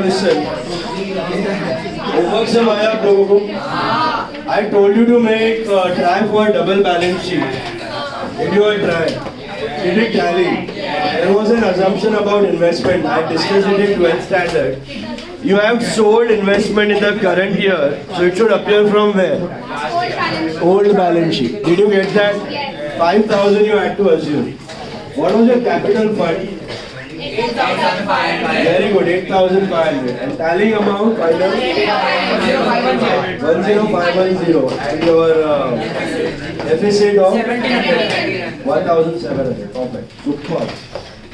Listen. Homework सब आया आप लोगों को? I told you to make try for double balance sheet. Did you all try? Did it tally? There was an assumption about investment. I discussed it in 12th standard. You have sold investment in the current year, so it should appear from where? Old balance sheet. Did you get that? 5,000 you had to assume. What was your capital fund? 8,500. Very good, 8,500. And tallying amount final? 10510. And your deficit of 1,700. Perfect. Super.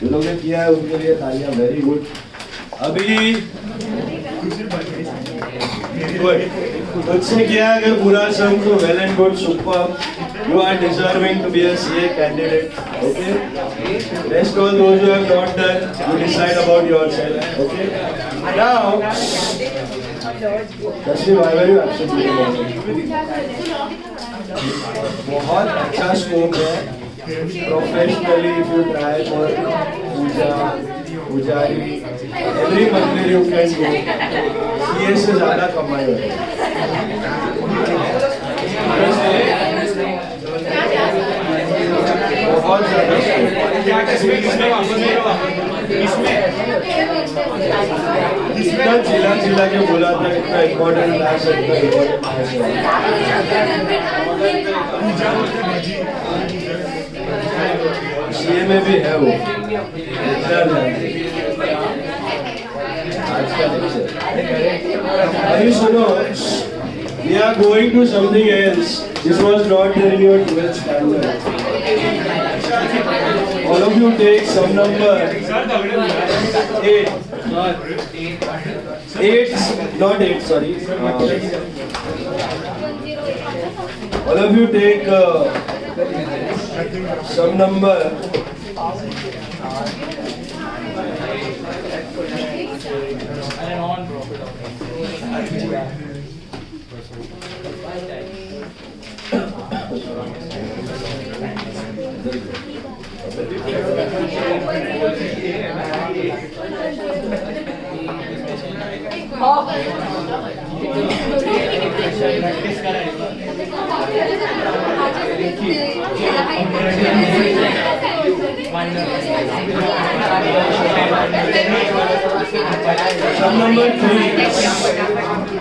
जो लोग ने किया है उनके लिए तालियां. Very good. अभी good. मुझसे किया अगर पूरा सम तो well and good. Super. You are deserving to be a CA candidate. Okay. Rest all those who have not done, you decide about yourself. Okay. Now, Tashree, why were you absent today? बहुत अच्छा scope है. Professionally, if you try for पूजा, पुजारी, every मंदिर you can go. CA से ज़्यादा कमाई होगी. बहुत ज़्यादा इतना चिल्ला के बोला था इतना इम्पोर्टेंट क्लास है इतना इम्पोर्टेंट सीए में भी है वो आज का लेक्चर. अभी सुनो, we are going to something else. This was not there in your 12th standard. All of you take some number 8. 8, not 8, sorry. All of you take some number 3.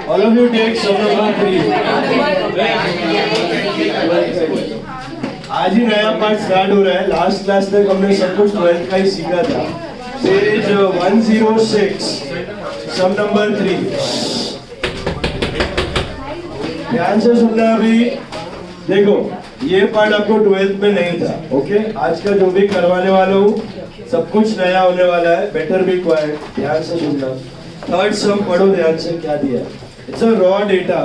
All of you take sum number 3. आज ही नया part start हो रहा है. Last class तक हमने सब कुछ 12th का ही सीखा था. पेज 106 सम नंबर 3. ध्यान से सुनना. अभी देखो, ये पार्ट आपको 12th में नहीं था. ओके, आज का जो भी करवाने वाला हूँ सब कुछ नया होने वाला है. Better be quite. ध्यान से सुनना. थर्ड सम पढ़ो ध्यान से. क्या दिया? It's a raw data.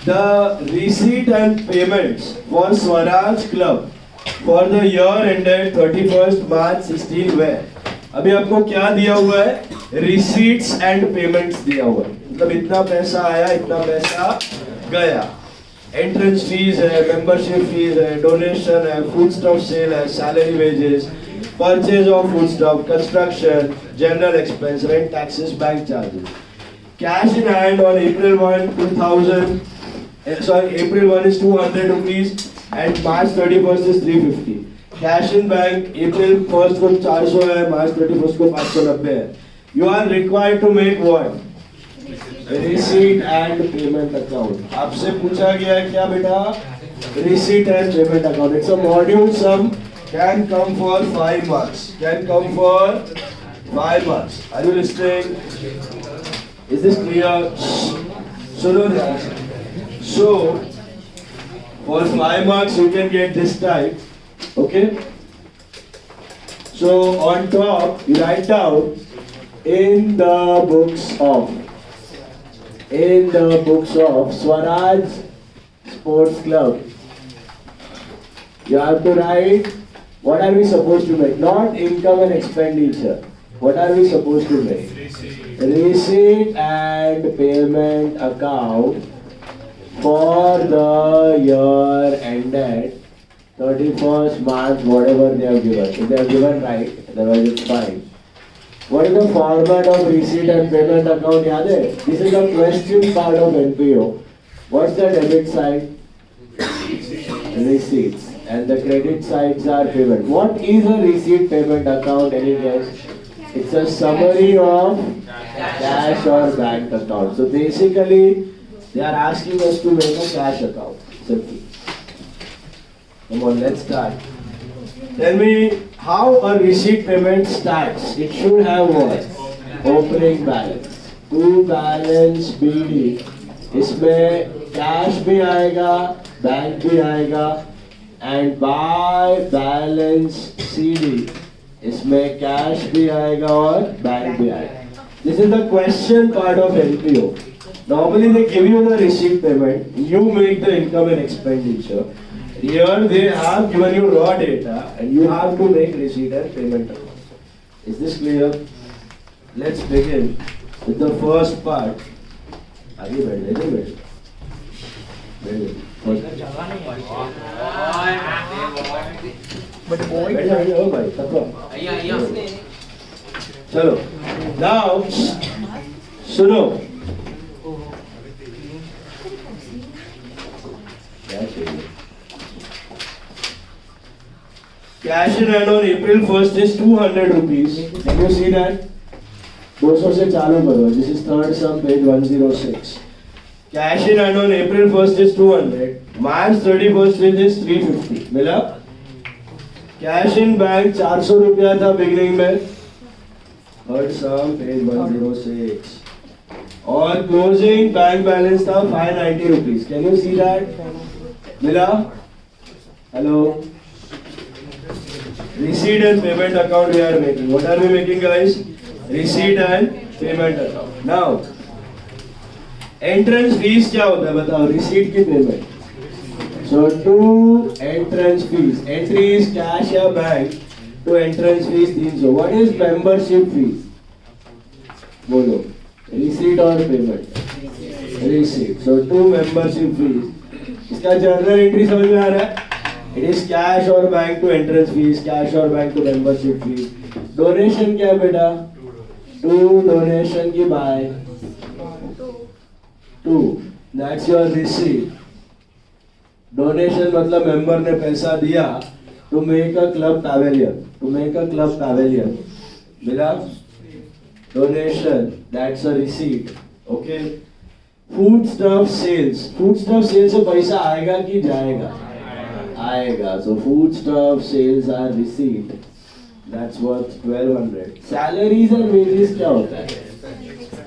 The receipt and payments for Swaraj Club for the year ended 31st March 16 were. अभी आपको क्या दिया हुआ है? Receipts and payments दिया हुआ है. मतलब इतना पैसा आया, इतना पैसा गया. Entrance fees है, membership fees है, donation है, foodstuff sale है, salary wages, purchase of foodstuff, construction, general expense, rent, taxes, bank charges. Cash in hand on April 1, 2000. April 1 is 200 rupees and March 31st is 350. Cash in bank April 1st को 400 है, March 31st को 590 है. You are required to make what? Receipt and payment account. आपसे पूछा गया है क्या बेटा? Receipt and payment account. It's a module sum. Can come for 5 marks. Can come for 5 marks. Are you listening? Is this clear? सुनो ध्यान से. So, for 5 marks you can get this type, okay? So, on top you write down in the books of Swaraj Sports Club. You have to write what are we supposed to make, not income and expenditure. What are we supposed to make? Receipt and payment account for the year ended 31st March, whatever they have given. If they have given right, otherwise it's fine. What is the format of receipt and payment account? याद है? This is the question part of NPO. What's the debit side? Receipts. And the credit sides are payment. What is a receipt payment account? Any guess? It's a summary of cash or bank account. So basically, they are asking us to make a cash account. Simple. Come on, let's start. Tell me how a receipt payment starts. It should have what? Opening balance. To balance BD. इसमें cash भी आएगा, bank भी आएगा, and by balance CD. इसमें cash भी आएगा और bank भी आएगा. This is the question part of NPO. Normally they give you the receipt payment, you make the income and expenditure. Here they have given you raw data and you have to make receipt and payment account. Is this clear? Let's begin with the first part. आगे बैठ ले बैठ. चलो now सुनो cash in hand on April 1st is 200 rupees. Can you see that? 200 से चालू करो. This is third sum, page 106. Cash in hand on April 1st is 200. March 31st is 350. मिला? Cash in bank 400 रुपया था beginning में. Third sum, page 106. और closing bank balance था 590 rupees. Can you see that? मिला? Hello? Receipt and payment account we are making. What are we making, guys? Receipt and payment account. Now, entrance fees क्या होता है बताओ? Receipt की payment. So two entrance fees. Entry is cash या bank. तो entrance fees 300. What is membership fees? बोलो. Receipt और payment. Receipt. So two membership fees. इसका journal entry समझ में आ रहा है? It is cash or bank to entrance fees, cash or bank to membership fees. Donation क्या है बेटा? Two donation की buy. Two. That's your receipt. Donation मतलब member ने पैसा दिया to make a club pavilion. To make a club pavilion. मिला? Donation. That's a receipt. Okay. Food stuff sales. Food stuff sales से पैसा आएगा कि जाएगा? आएगा. So food stuff sales are receipt. That's worth 1200. Salaries and wages क्या होता है?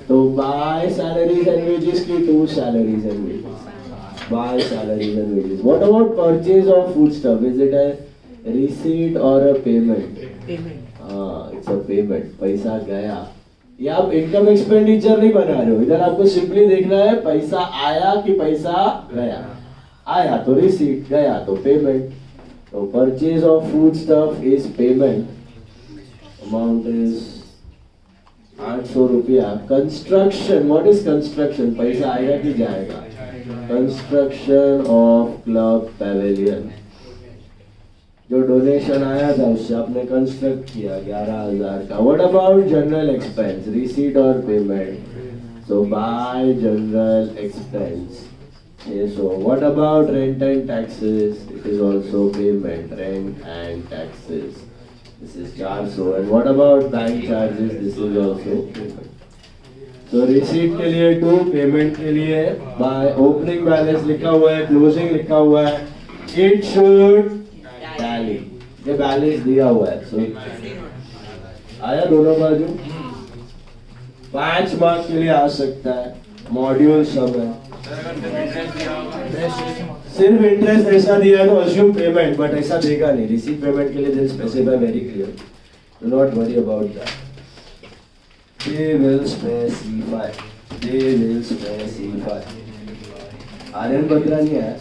तो buy salaries and wages की two salaries and wages. Buy salaries and wages. What about purchase of food stuff? Is it a receipt or a payment? Payment. It's a payment. पैसा गया. ये आप income expenditure नहीं बना रहे हो. इधर आपको सिंपली देखना है पैसा आया कि पैसा गया. आया तो रिसीट, गया तो पेमेंट. तो purchase of food stuff is payment. Amount is 800 रुपया. Construction, what is construction? पैसा आएगा कि जाएगा? Construction of club pavilion. जो डोनेशन आया था उससे आपने कंस्ट्रक्ट किया 11,000 का. What about general expense? Receipt और payment. So by general expense. So what about rent and taxes? It is also payment. Rent and taxes. This is 400. And what about bank charges? This is also payment. So receipt के लिए 2, payment के लिए by opening balance लिखा हुआ है, closing लिखा हुआ है. It should tally. ये balance दिया हुआ है. So आया दोनों बाजू. 5 मार्क के लिए आ सकता है. मॉड्यूल सब है. सिर्फ इंटरेस्ट ऐसा दिया है तो assume payment, but ऐसा देगा नहीं. रिसीट पेमेंट के लिए they specify very clear. Do not worry about that. They will specify. They will specify. Aryan Batra नहीं है.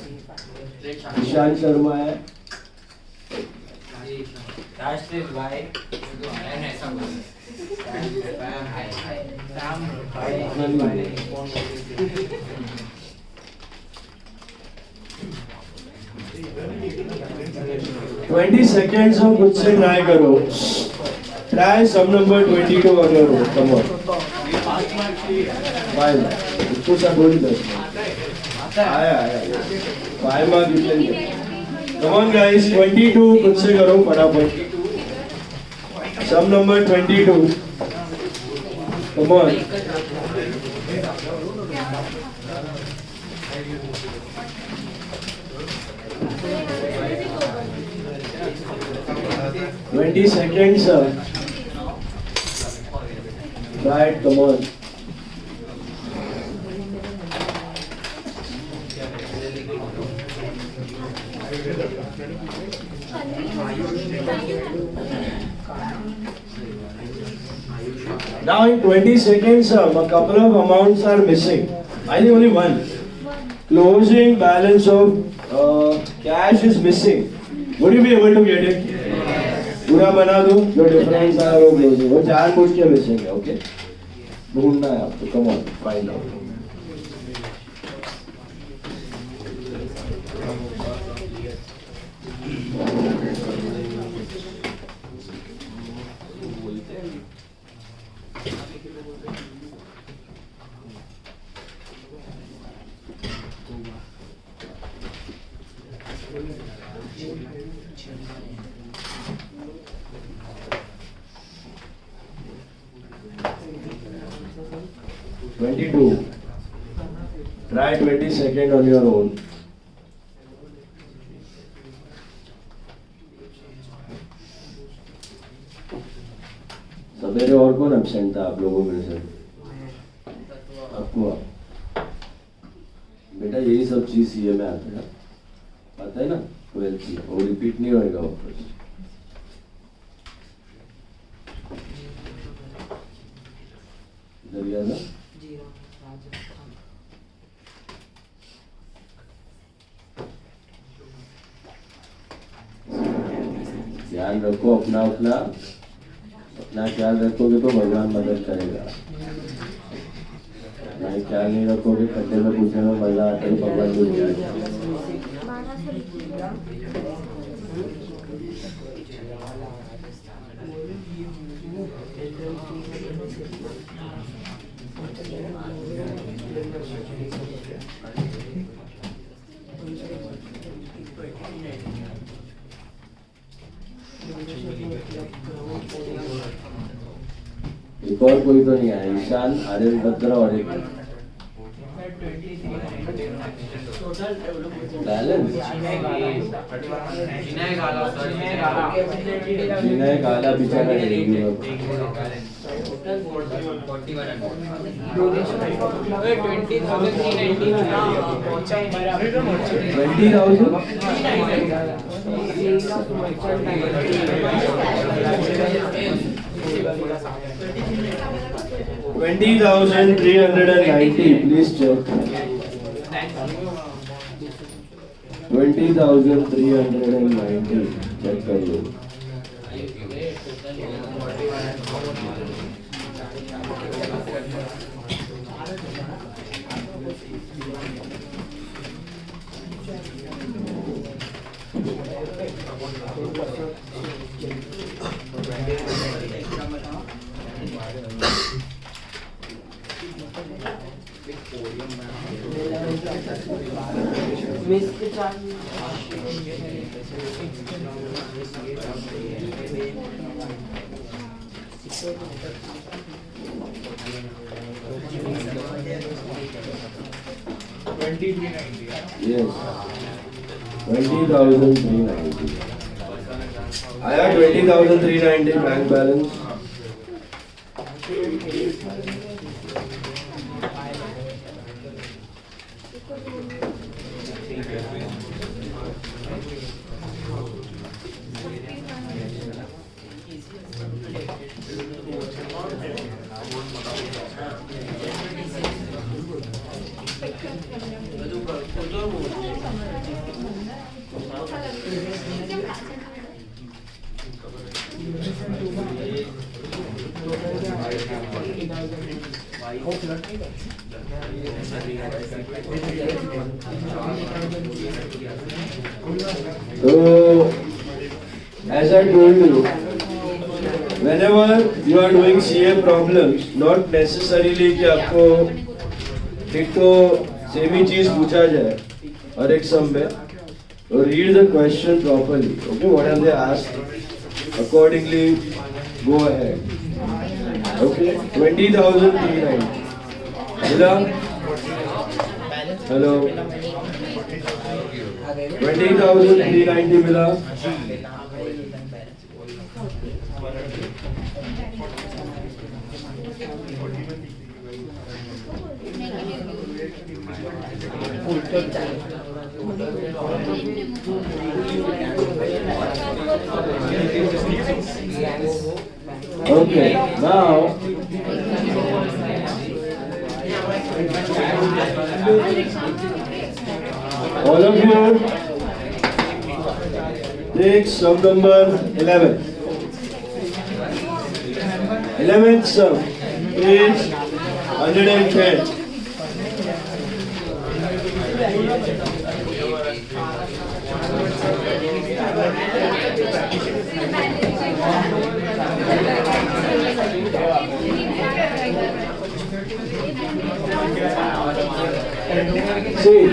ईशान शर्मा है. 20 seconds हम खुद से ट्राई करो. Try sum number 22 on your own. Come on. 5. इसको सब बोली 10. आया. 5 mark you can get. Come on guys, 22 खुद से करो फटाफट. Sum number 22. Come on. Twenty seconds, sir. Right, come on. Now in 20 seconds, sir, a couple of amounts are missing. I think only one. Closing balance of cash is missing. Would you be able to get it? पूरा बना दो जो difference है वो closing वो जानबूझ के missing है. ओके, ढूंढना है आपको. Come on, find out. Try 20 seconds on your own. सवेरे और कौन एब्सेंट था आप लोगों में से? आपको बेटा यही सब चीज सीए में आता है, पता है ना? 12th में वो रिपीट नहीं होएगा वापस. इधर याद है? ध्यान रखो अपना ख्याल रखोगे तो भगवान मदद करेगा. नहीं ख्याल नहीं रखोगे खड्डे में पूछने में मजा आता है, भगवान भूल जाएगा. एक और कोई तो नहीं आया. ईशान, आर्यन भद्रा और एक बैलेंस. जिन्हें गाला बेचारा नहीं. 20,390. Please check. 20,390. Check कर लो. Yes. 20,390. आया 20,390 bank balance. So, as I told you, whenever you are doing CA problems, not necessarily कि आपको एक तो सेम ही चीज पूछा जाए और एक सम में, तो read the question properly. Okay, what have they asked? Accordingly, go ahead. Okay, 20,390. मिला? Hello. 20,390 मिला? Okay, now all of you take sum number 11. 11th sum is 110. See,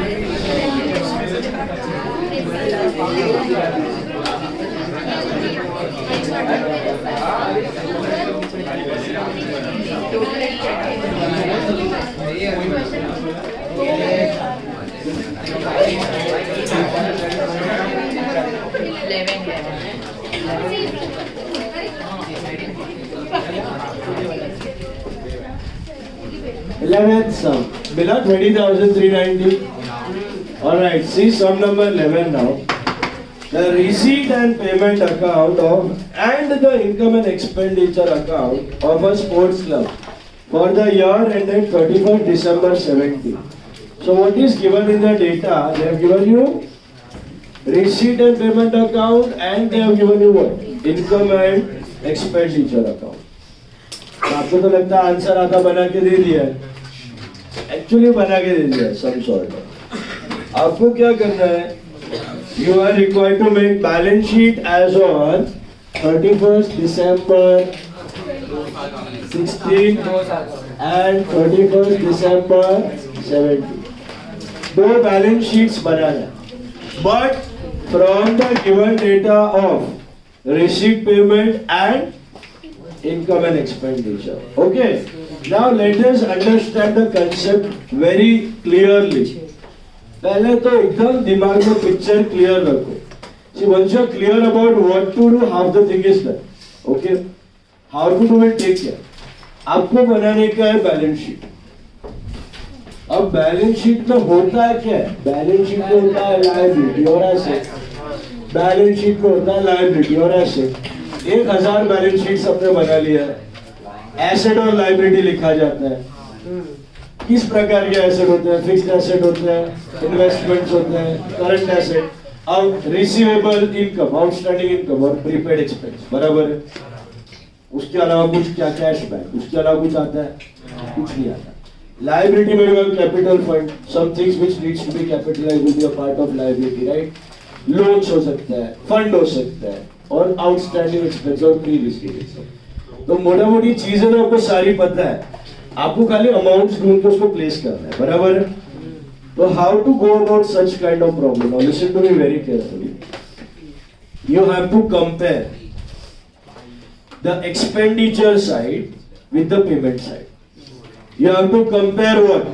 eleventh sum, below 20,390. Alright, see sum number 11 now. The receipt and payment account of and the income and expenditure account of a sports club for the year ended 31st December 17. So what is given in the data? They have given you receipt and payment account and they have given you what? Income and expenditure account. आपको तो लगता है answer आता बना के दे दिया है, actually बना के दे दिया है सम सॉर्ट। आपको क्या करना है? You are required to make balance sheet as on 31st December 16 and 31st December 17. दो balance sheets banana, but from the given data of receipt, payment and income and expenditure. Okay. Now let us understand the concept very clearly. पहले तो एकदम दिमाग में picture clear रखो. See, once you are clear about what to do, half the thing is done. Okay. How to do it, take care. आपको बनाने का है बैलेंस शीट. अब बैलेंस शीट में होता है क्या? बैलेंस शीट में होता है लायबिलिटी और एसेट. बैलेंस शीट में होता है लायबिलिटी और एसेट. 1000 बैलेंस शीट आपने बना लिया है. एसेट और लायबिलिटी लिखा जाता है. किस प्रकार के एसेट होते हैं? फिक्स्ड एसेट होते हैं, इन्वेस्टमेंट्स होते हैं, करंट एसेट, अब रिसीवेबल इनकम, आउटस्टैंडिंग इनकम और प्रीपेड एक्सपेंस. बराबर है. उसके अलावा कुछ क्या? Cash back. उसके अलावा कुछ आता है? कुछ नहीं आता. लायबिलिटी में भी capital fund, some things which needs to be capitalized will be a part of liability, right? Loans हो सकता है, फंड हो सकता है और आउटस्टैंडिंग एक्सपेंस और प्री रिसीव. तो मोटा मोटी चीजें तो आपको सारी पता है, आपको खाली अमाउंट्स ढूंढ के उसको प्लेस करना है. बराबर है. तो how to go about such kind of problem? Now listen to me very carefully. You have to compare the expenditure side with the payment side. You have to compare what?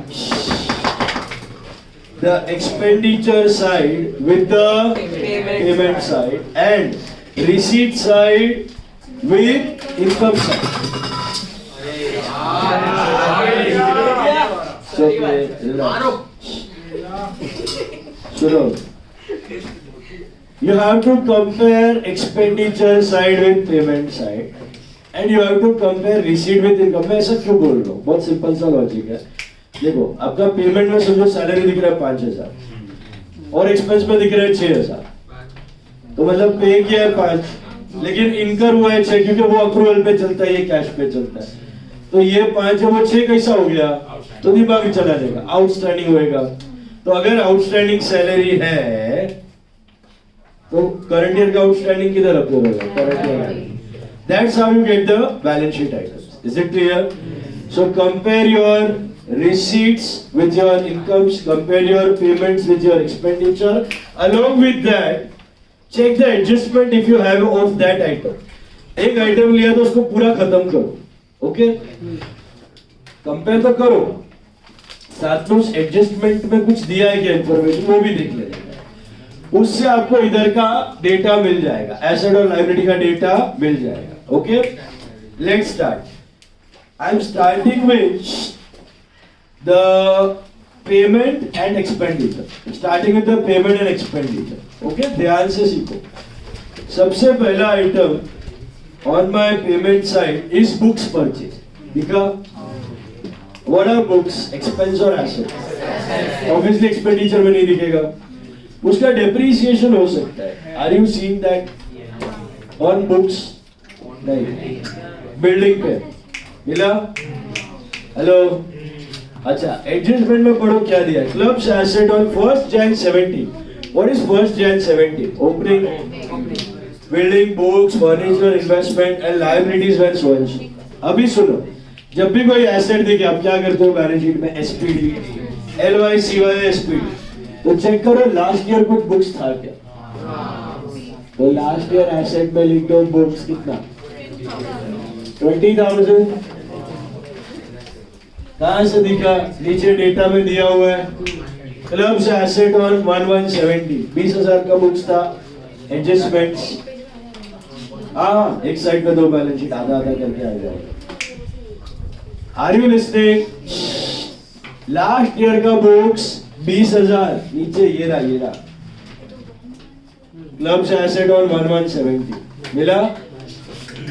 The expenditure side with the payment side and receipt side with income side. So, Suno, you have to compare expenditure side with payment side. And you have to compare receipt with income. मैं ऐसा क्यों बोल रहा हूँ? बहुत simple सा logic है. देखो, आपका पेमेंट में समझो सैलरी दिख रहा है 5,000 और एक्सपेंस में दिख रहा है 6,000. तो मतलब पे किया है 5, लेकिन इनकर हुआ है 6 क्योंकि वो अक्रूवल पे चलता है, ये कैश पे चलता है. तो ये 5 है, वो 6 कैसा हो गया? तो दिमाग चला जाएगा, आउटस्टैंडिंग होएगा. तो अगर आउटस्टैंडिंग सैलरी है तो करंट ईयर का आउटस्टैंडिंग किधर अपलोड होगा, current year. That's how you get the balance sheet items. Is it clear? So compare your receipts with your incomes, compare your payments with your expenditure. Along with that, check the adjustment if you have of that item. एक item लिया तो उसको पूरा खत्म करो, okay? Compare तो करो, साथ में उस एडजस्टमेंट में कुछ दिया है क्या इंफॉर्मेशन, वो भी देख लेना। उससे आपको इधर का डेटा मिल जाएगा, एसेट और लायबिलिटी का डेटा मिल जाएगा, okay? Let's start. I am starting with the payment and expenditure, starting with the payment and expenditure, okay? ध्यान से सीखो। सबसे पहला item on my payment side is books purchase। दिखा? What are books? Expense or asset? Obviously expenditure में नहीं दिखेगा। उसका depreciation हो सकता है। Are you seeing that on books? नहीं। Building पे मिला? Hello? अच्छा, एडजस्टमेंट में पढ़ो क्या दिया है। Clubs asset on 1st Jan 17। What is 1st Jan 17? Opening, building, books, furniture, investment and liabilities when so and so. अभी सुनो, जब भी कोई एसेट देखे आप क्या करते हो बैलेंस शीट में? SPD, LYCY SPD. तो चेक करो लास्ट ईयर कुछ बुक्स था क्या? तो लास्ट ईयर एसेट में लिख दो बुक्स कितना, 20,000। कहां से दिखा? नीचे डेटा में दिया हुआ है। क्लब्स एसेट ऑन 1170, 20,000 का बुक्स था। एडजस्टमेंट्स, हाँ, एक साइड पे दो बैलेंस शीट आधा आधा करके आ जाएगा। Are you listening? Last year का बुक्स 20,000, नीचे ये रहा क्लब्स एसेट ऑन 1170 मिला।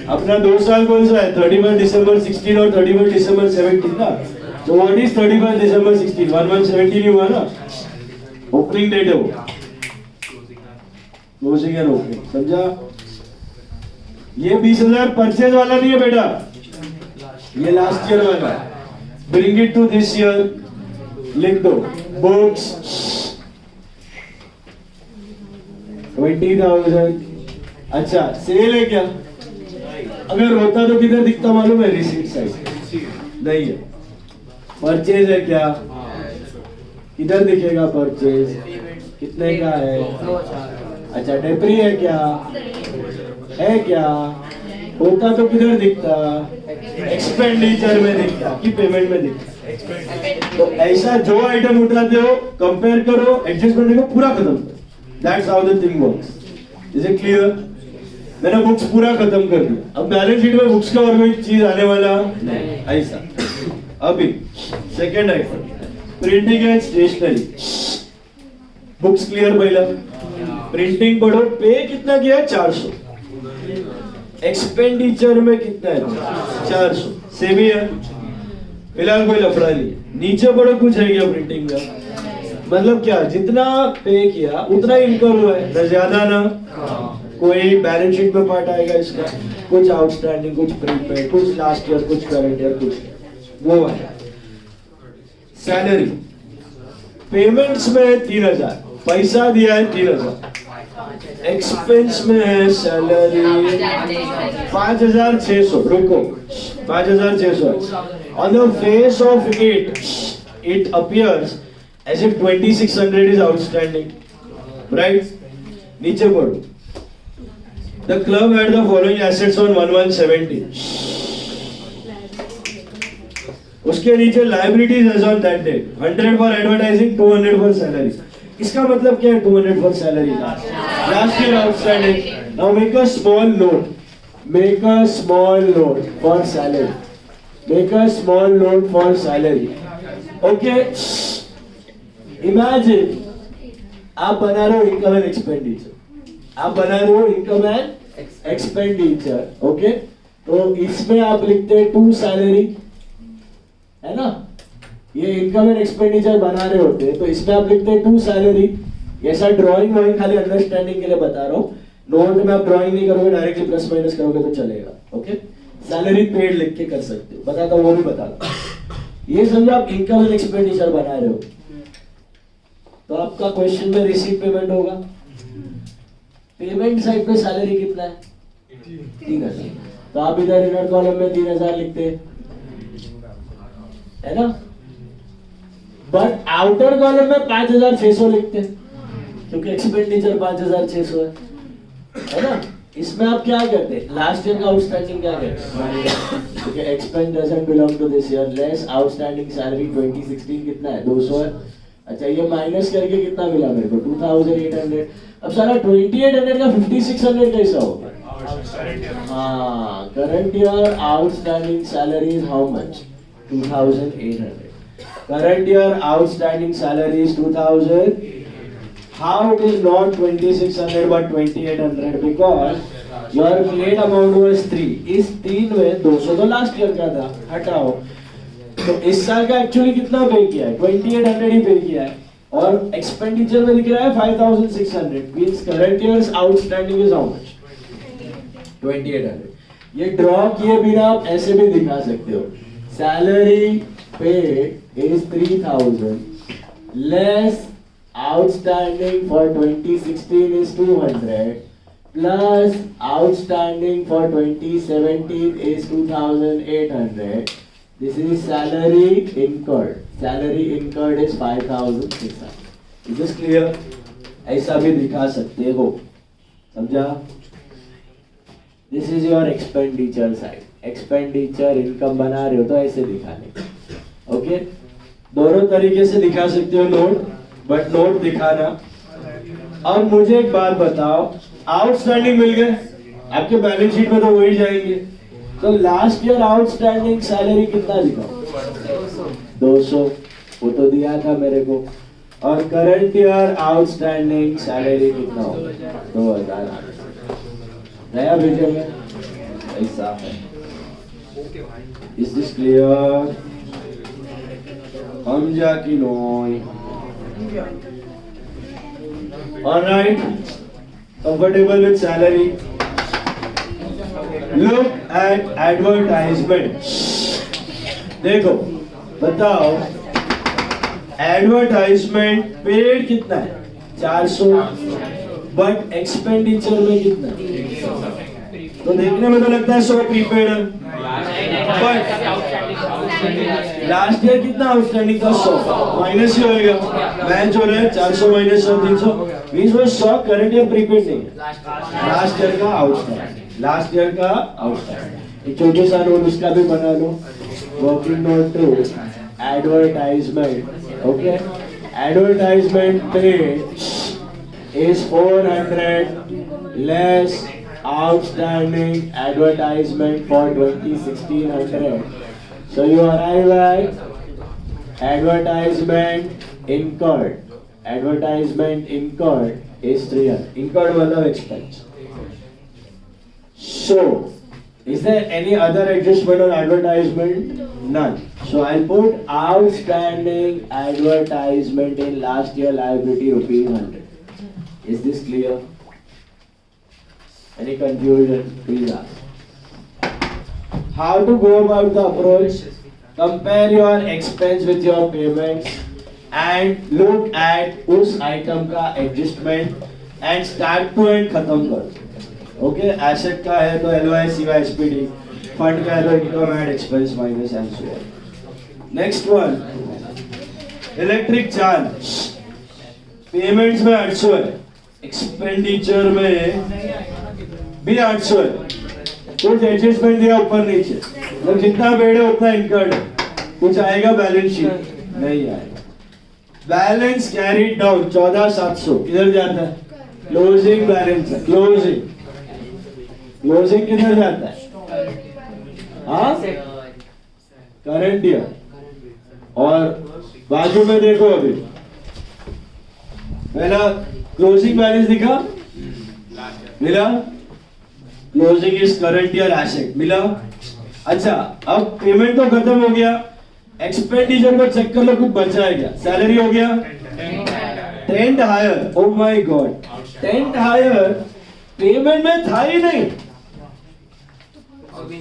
अपना 2 साल कौन सा है? 31 दिसंबर 16 और 31 दिसंबर 17 ना। तो व्हाट इज 31 दिसंबर 16? 1170 नहीं हुआ ना, ओपनिंग डेट है वो, क्लोजिंग एंड ओपनिंग, समझा? ये 20,000 परचेज वाला नहीं है बेटा, ये लास्ट ईयर वाला है। Bring it to this year, लिख दो बुक्स 20,000। अच्छा, सेल है क्या? अगर होता तो किधर दिखता मालूम है? रिसीट साइड नहीं है। परचेज है क्या? किधर दिखेगा परचेज? कितने का है? अच्छा, डेप्री है क्या? है क्या? होता तो किधर दिखता? एक्सपेंडिचर में दिखता कि पेमेंट में दिखता। तो ऐसा जो आइटम उठाते हो कंपेयर करो, एडजस्टमेंट देखो, पूरा खत्म करो। That's how the thing works. Is it clear? मैंने बुक्स पूरा खत्म कर दिया। अब बैलेंस शीट में बुक्स का और कोई चीज आने वाला नहीं, ऐसा। अभी second item, printing and stationery. Books clear पहला, प्रिंटिंग पढ़ो। पे कितना किया है? 400। एक्सपेंडिचर में कितना है? 400। सेम ही है, फिलहाल कोई लफड़ा नहीं। नीचे पढ़ो, कुछ है क्या प्रिंटिंग का? मतलब क्या, जितना पे किया उतना इनकम हुआ है, न ज्यादा ना। कोई बैलेंस शीट में पार्ट आएगा इसका, कुछ आउटस्टैंडिंग, कुछ प्रीपेड, कुछ लास्ट ईयर, कुछ करंट ईयर, कुछ वो है। सैलरी, पेमेंट्स में 3,000, पैसा दिया है 3,000। एक्सपेंस में है सैलरी 5,600। रुको, 5,600। On the face of it appears as if 2,600 is outstanding, right? नीचे पढ़ो, the club had the following assets on 1170. उसके नीचे liabilities as on that date, 100 for advertising, 200 for salary. इसका मतलब क्या है? 200 for salary, last year outstanding. Now make a small note, make a small note for salary, make a small note for salary, okay? Imagine आप बना रहे हो income and expenditure, आप बना रहे हो इनकम एंड एक्सपेंडिचर, ओके? तो इसमें आप लिखते हैं 2 सैलरी, है ना? ये इनकम एंड एक्सपेंडिचर बना रहे होते हैं, तो इसमें आप लिखते हैं 2 सैलरी। ऐसा ड्राइंग वाइंग खाली अंडरस्टैंडिंग के लिए बता रहा हूँ, नोट में आप ड्राइंग नहीं करोगे, डायरेक्टली प्लस माइनस करोगे तो चलेगा, ओके? सैलरी पेड लिख के कर सकते हो, बताता हूँ, वो भी बताता। ये समझो आप इनकम एंड एक्सपेंडिचर बना रहे हो, तो आपका क्वेश्चन में रिसीट पेमेंट होगा, पेमेंट साइड पे सैलरी कितना है? 3000। तो आप इधर इनर कॉलम में 3000 लिखते है ना, बट आउटर कॉलम में 5600 लिखते क्योंकि एक्सपेंडिचर 5600 है ना। इसमें आप क्या करते हैं? लास्ट ईयर का आउटस्टैंडिंग क्या करते? क्योंकि expense doesn't belong to this year, less outstanding salary 2016 कितना है? 200 है। अच्छा, ये माइनस करके कितना मिला मेरे को? 2800। अब सारा 2800 का 5600 कैसा होगा? हाँ, current year outstanding salary is how much? 2800. Current year outstanding salary is 2000. How it is not 2600 but 2800? Because your paid amount was 3. इस 3 में 200 तो लास्ट ईयर का था, हटाओ। तो इस साल का एक्चुअली कितना पे किया है? 2800 ही पे किया है, और एक्सपेंडिचर में दिख रहा है 5600. Means current years outstanding is how much? 2800. ये ड्रॉ किए बिना आप ऐसे भी दिखा सकते हो, salary paid is 3000 less outstanding for 2016 is 200 plus outstanding for 2017 is 2800. This is salary incurred. Salary incurred is 5600. Is this clear? ऐसा भी दिखा सकते हो, समझा? This is your expenditure side. Expenditure income बना रहे हो तो ऐसे दिखाने, ओके? दोनों तरीके से दिखा सकते हो नोट, बट नोट दिखाना। अब मुझे एक बात बताओ, आउटस्टैंडिंग मिल गए आपके बैलेंस शीट में तो वही जाएंगे, तो लास्ट ईयर आउटस्टैंडिंग सैलरी कितना दिखाओ? 200, वो तो दिया था मेरे को। और करंट ईयर आउटस्टैंडिंग सैलरी कितना हो? 2000 नया भेजे में ऐसा है। Is this clear? समझा कि नहीं? All right, comfortable with salary? Look at advertisement. देखो, बताओ, एडवर्टाइजमेंट पेड कितना है? 400, बट एक्सपेंडिचर में कितना? तो देखने में तो लगता है 100 प्रीपेड है, बट लास्ट ईयर कितना आउटस्टैंडिंग था? 100 माइनस ही होएगा, मैच हो रहा है 400 माइनस 100 300, मींस वो 100 करंट ईयर प्रीपेड नहीं है, लास्ट ईयर का आउटस्टैंडिंग। लास्ट ईयर का आउटस्टैंडिंग एक छोटे सा नोट उसका भी बना लो, working note to advertisement. Okay, advertisement paid is 400 less outstanding advertisement for 2016. So you arrive at advertisement incurred. Advertisement incurred is 300. Incurred मतलब expense. So is there any other adjustment on advertisement? None. So I'll put outstanding advertisement in last year liability ₹100. Is this clear? Any confusion? Please ask. How to go about the approach? Compare your expense with your payments and look at उस item का adjustment and start to end खत्म कर। Okay, asset का है तो LOI, CY, SPD, fund का है तो income and expense minus and so on. Next one, electric charge. Payments में 800 है, expenditure में भी 800 है, कुछ एडजस्टमेंट दिया ऊपर नीचे, मतलब जितना पेड है उतना इनकर्ड है, कुछ आएगा बैलेंस शीट? नहीं आएगा। बैलेंस कैरीड डाउन 14700 इधर जाता है, क्लोजिंग बैलेंस है, क्लोजिंग किधर जाता है? हाँ, करंट ईयर। और बाजू में देखो, अभी पहला क्लोजिंग बैलेंस दिखा, मिला, closing is current year asset, मिला। अच्छा, अब पेमेंट तो खत्म हो गया, एक्सपेंडिचर को चेक कर लो, कुछ बचा है क्या? सैलरी हो गया, tent hire, oh my god, tent hire payment में था ही नहीं,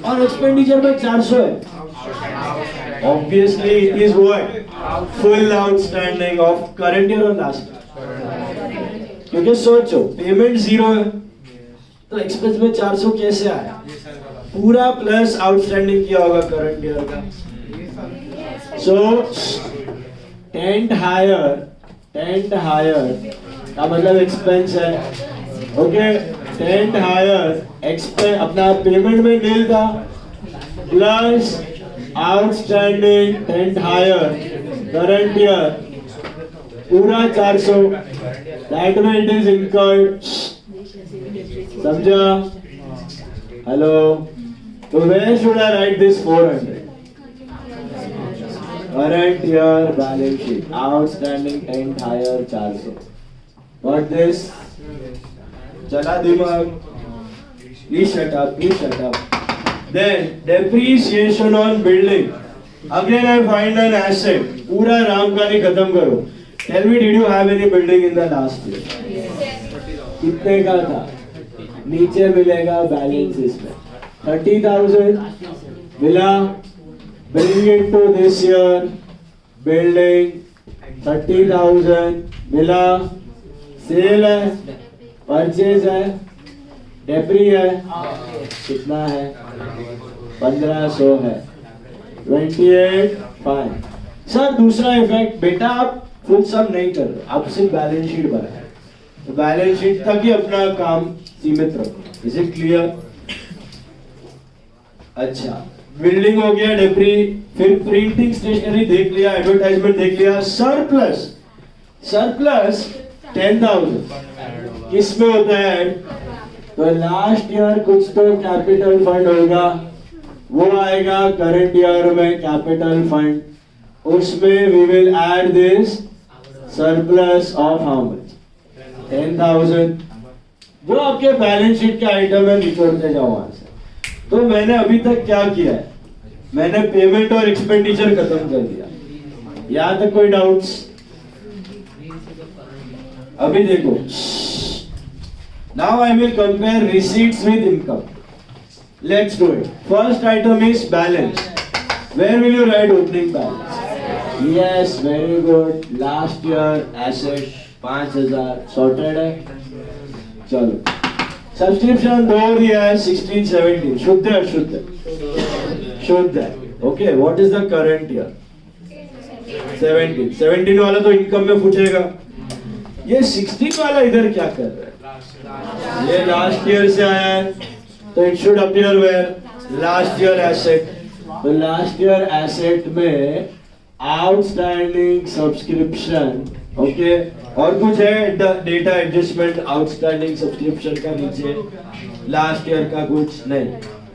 और एक्सपेंडिचर में 400 है। Obviously it is what? Full outstanding of current year और लास्ट। क्योंकि सोचो, पेमेंट 0 है, तो एक्सपेंस में 400 कैसे आया? पूरा प्लस आउटस्टैंडिंग किया होगा करंट ईयर का। सो टेंट हायर का मतलब एक्सपेंस है। ओके, टेंट हायर एक्सपेंस अपना पेमेंट में नील था, plus outstanding tent hire current year पूरा 400, that mean it is incurred. समझा? हेलो, तो where should I write this 400? Current year balance sheet, outstanding tent hire 400। What this? चला दिमाग? Please shut up. Then depreciation on building. Again I find an asset. पूरा राम का नहीं खत्म करो। Tell me, did you have any building in the last year? कितने का था? नीचे मिलेगा बैलेंस इसमें 30,000 मिला। Bring it to this year. Building 30,000 मिला। सेल है, परचेज है, डेप्री है, कितना है? 1500 है, 28 फाइन। सर दूसरा इफेक्ट, बेटा आप फुल सम नहीं कर रहे, आप सिर्फ बैलेंस शीट बनाए, तो बैलेंस शीट तक ही अपना काम सीमित रखो। Is it clear? अच्छा, बिल्डिंग हो गया, डेप्री, फिर प्रिंटिंग स्टेशनरी देख लिया, एडवर्टाइजमेंट देख लिया, सरप्लस 10,000 किस में होता है? तो लास्ट ईयर कुछ तो कैपिटल फंड होगा, वो आएगा करंट ईयर में कैपिटल फंड, उसमें we will add this surplus of how much? 10,000। वो आपके बैलेंस शीट का आइटम है, निचोड़ते जाओ वहां से। तो मैंने अभी तक क्या किया है? मैंने पेमेंट और एक्सपेंडिचर खत्म कर दिया। यहां तक कोई डाउट्स? अभी देखो, now I will compare receipts with income. Let's do it. First item is balance. Where will you write opening balance? Yes, very good. Last year asset 5,000 sorted है। चलो, सब्सक्रिप्शन 2 दिया है, 16-17 शुद्ध है, शुद्ध है। Okay, what is the current year? 17 वाला तो इनकम में पूछेगा। ये 16 वाला इधर क्या कर रहा है? ये लास्ट ईयर से आया है, तो it should appear where? Last year asset. तो लास्ट ईयर एसेट में आउटस्टैंडिंग सब्सक्रिप्शन, ओके, और कुछ है डेटा एडजस्टमेंट आउटस्टैंडिंग सब्सक्रिप्शन का नीचे, लास्ट ईयर का कुछ नहीं,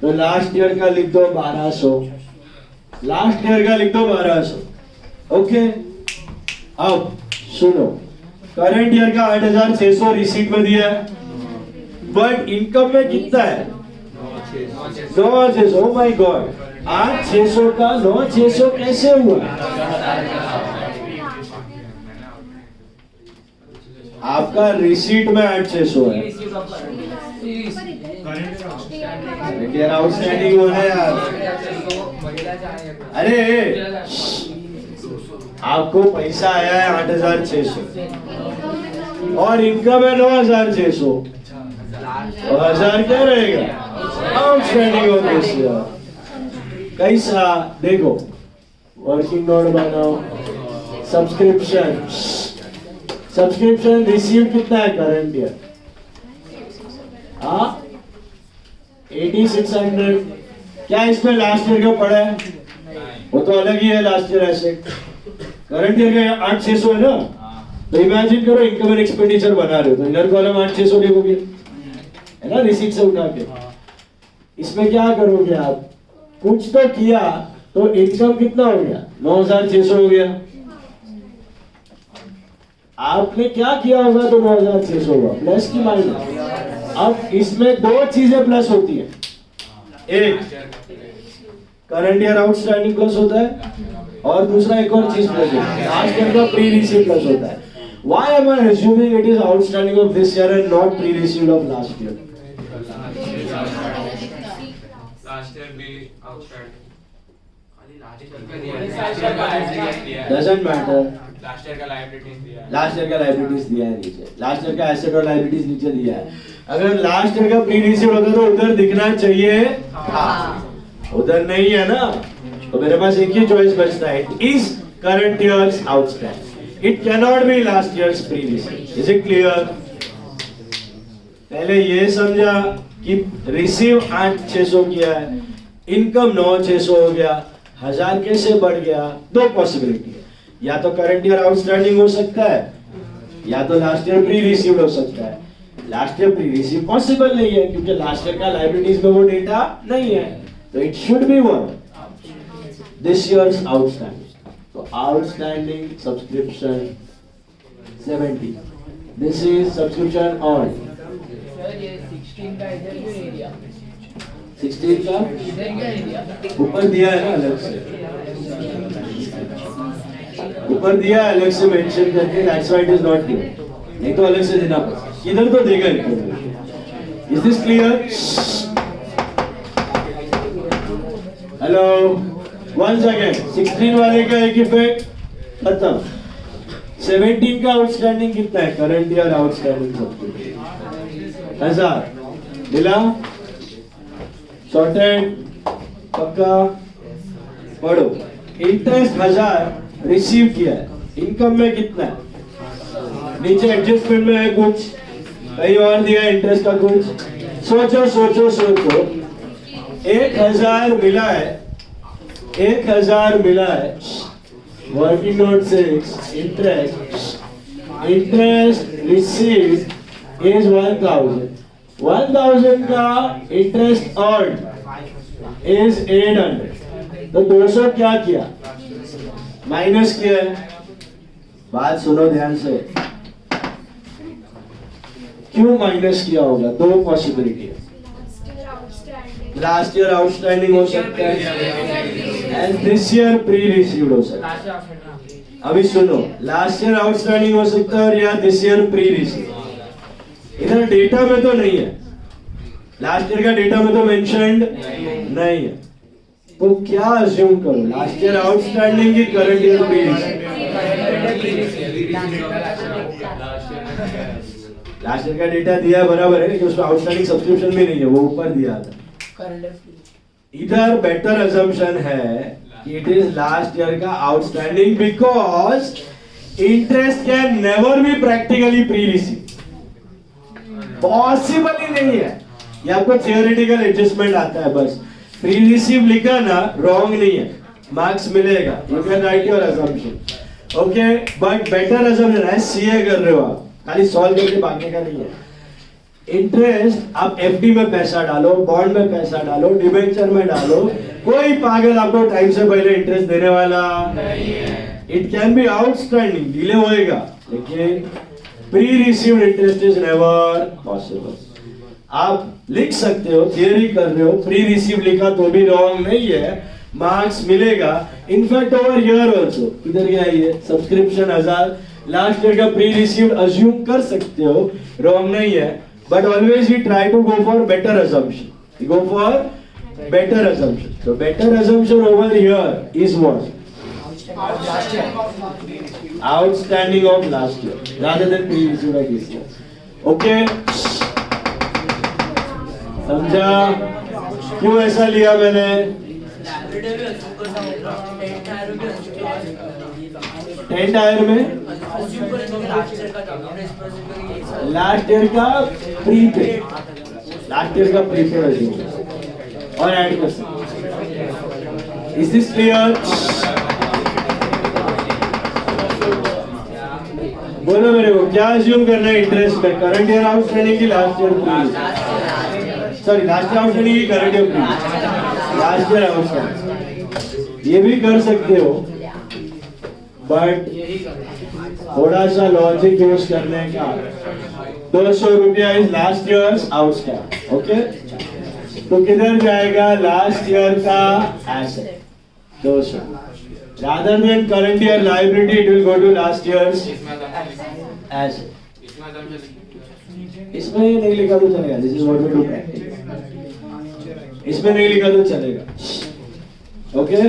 तो लास्ट ईयर का लिख दो 1200, लास्ट ईयर का लिख दो 1200। ओके, अब सुनो, करंट ईयर का 8,600 रिसीट में दिया है, बट इनकम में कितना है? 9,600। ओह माय गॉड, 8,600 का 9,600 कैसे हुआ? आपका रिसीट में 8,600 है, करंट आउटस्टैंडिंग हो है यार। अरे आपको पैसा आया है 8,600 और इनकम है 9,600, 1000 क्या रहेगा? आउटस्टैंडिंग हो दिस ईयर। कैसा? देखो, वर्किंग नोट बनाओ। सब्सक्रिप्शन रिसीव कितना है करंट ईयर? 8,600। क्या इसमें लास्ट ईयर का पड़ा है? वो तो अलग ही है, last year asset. Current year का 8,600 है ना, तो इमेजिन करो इनकम एंड एक्सपेंडिचर बना रहे हो, तो इधर कॉलम 8,600 लिखोगे, है ना, रिसीट से उठा के। इसमें क्या करोगे आप? कुछ तो किया, तो इनकम कितना हो गया? 9,600 हो गया। आपने क्या किया होगा तो 9,600 होगा, प्लस की माइनस? अब इसमें दो चीजें प्लस होती है, एक करंट ईयर आउटस्टैंडिंग प्लस होता है, और दूसरा एक और चीज प्लस होता है, लास्ट ईयर का प्री रिसीव प्लस होता है। Why am I assuming it is outstanding of this year and not pre-received of last year? Last year भी outstanding. Doesn't matter. Last year का liabilities दिया है। लास्ट ईयर का liabilities दिया है नीचे, लास्ट ईयर का एसेट और लायबिलिटीज नीचे दिया है। अगर लास्ट ईयर का प्री रिसीव होता तो उधर दिखना चाहिए था, उधर नहीं है ना, तो मेरे पास एक ही चॉइस बचता है, it is current years outstanding, it can not be last years pre receive. Is it clear? पहले ये समझा कि रिसीव 8,600 किया है, इनकम 9,600 हो गया, 1000 कैसे बढ़ गया? दो पॉसिबिलिटी है, या तो करंट ईयर आउटस्टैंडिंग हो सकता है, या तो लास्ट ईयर प्री रिसीव्ड हो सकता है। Last year pre receive possible नहीं है क्योंकि लास्ट ईयर का लायबिलिटीज में वो डेटा नहीं है, तो it should be what? This year's outstanding. तो outstanding subscription 70, this is subscription on 16 का ऊपर दिया है ना, अलग से ऊपर दिया है, अलग से मेंशन करके, that's why it is not given, नहीं तो अलग से देना पड़ता, इधर तो देगा information. Is this clear? Hello, once again 16 वाले का एक इफेक्ट खत्म। 17 का आउटस्टैंडिंग कितना है? करंट ईयर आउटस्टैंडिंग सब 1000 मिला, सॉर्टेड, पक्का पढ़ो। इंटरेस्ट 1000 रिसीव किया है, इनकम में कितना है? नीचे एडजस्टमेंट में है कुछ, कहीं और दिया इंटरेस्ट का कुछ, सोचो सोचो सोचो। 1000 मिला है, 1000 मिला है, working note 6 interest received is 1000, 1000 का इंटरेस्ट अर्न्ड इज 800, तो 200 क्या किया? माइनस किया है। बात सुनो ध्यान से, क्यों माइनस किया होगा? दो पॉसिबिलिटी है, लास्ट ईयर आउटस्टैंडिंग हो सकता है and this year pre received हो सकता है। अभी सुनो, लास्ट ईयर आउटस्टैंडिंग हो सकता है और या दिस ईयर प्री रिसीव्ड। इधर डेटा में तो नहीं है, लास्ट ईयर का डेटा में तो मेंशन्ड नहीं है, तो क्या अज्यूम करो? लास्ट ईयर आउटस्टैंडिंग की current year pre received? Last year का डेटा दिया बराबर है, लेकिन उसमें आउटस्टैंडिंग सब्सक्रिप्शन भी नहीं है, वो ऊपर दिया था। इधर बेटर अजम्पशन है कि इट इज लास्ट ईयर का outstanding because interest can never be practically pre receive, possible ही नहीं है। ये आपको थियोरेटिकल एडजस्टमेंट आता है बस, प्री रिसीव लिखा ना, रॉन्ग नहीं है, मार्क्स मिलेगा, you can write your assumption, okay. But better assumption है, सीए कर रहे हो आप, खाली सॉल्व करके भागने का नहीं है। इंटरेस्ट आप एफडी में पैसा डालो, बॉन्ड में पैसा डालो, डिबेंचर में डालो, कोई पागल आपको टाइम से पहले इंटरेस्ट देने वाला नहीं है। It can be outstanding, delay होएगा, लेकिन pre received interest is never possible. आप लिख सकते हो, थियरी कर रहे हो, प्री रिसीव लिखा तो भी रॉन्ग नहीं है, मार्क्स मिलेगा। इनफैक्ट ओवर हियर आल्सो, इधर क्या है, सब्सक्रिप्शन 1000 लास्ट ईयर का प्री रिसीव्ड अज्यूम कर सकते हो, रॉन्ग नहीं है, but always we try to go for better assumption. We go for better assumption. So better assumption over here is what? Outstanding of last year rather than previous year this year. Okay? समझा क्यों ऐसा लिया मैंने? 10 टायर में last year का prepaid, last year का prepaid और ऐड कर सकते। Is this clear? बोलो मेरे को, क्या अज्यूम करना है इंटरेस्ट में? करंट ईयर आउटस्टैंडिंग की last year prepaid, sorry last year outstanding की current year prepaid, last year outstanding. ये भी कर सकते हो, बट थोड़ा सा लॉजिक यूज करने का। 200 रुपया is last years outstanding, okay, तो किधर जाएगा? लास्ट ईयर का asset 200, rather than current year liability it will go to last year's asset. इसमें नहीं लिखा तो चलेगा, this is what we do practice, इसमें नहीं लिखा तो चलेगा, ओके।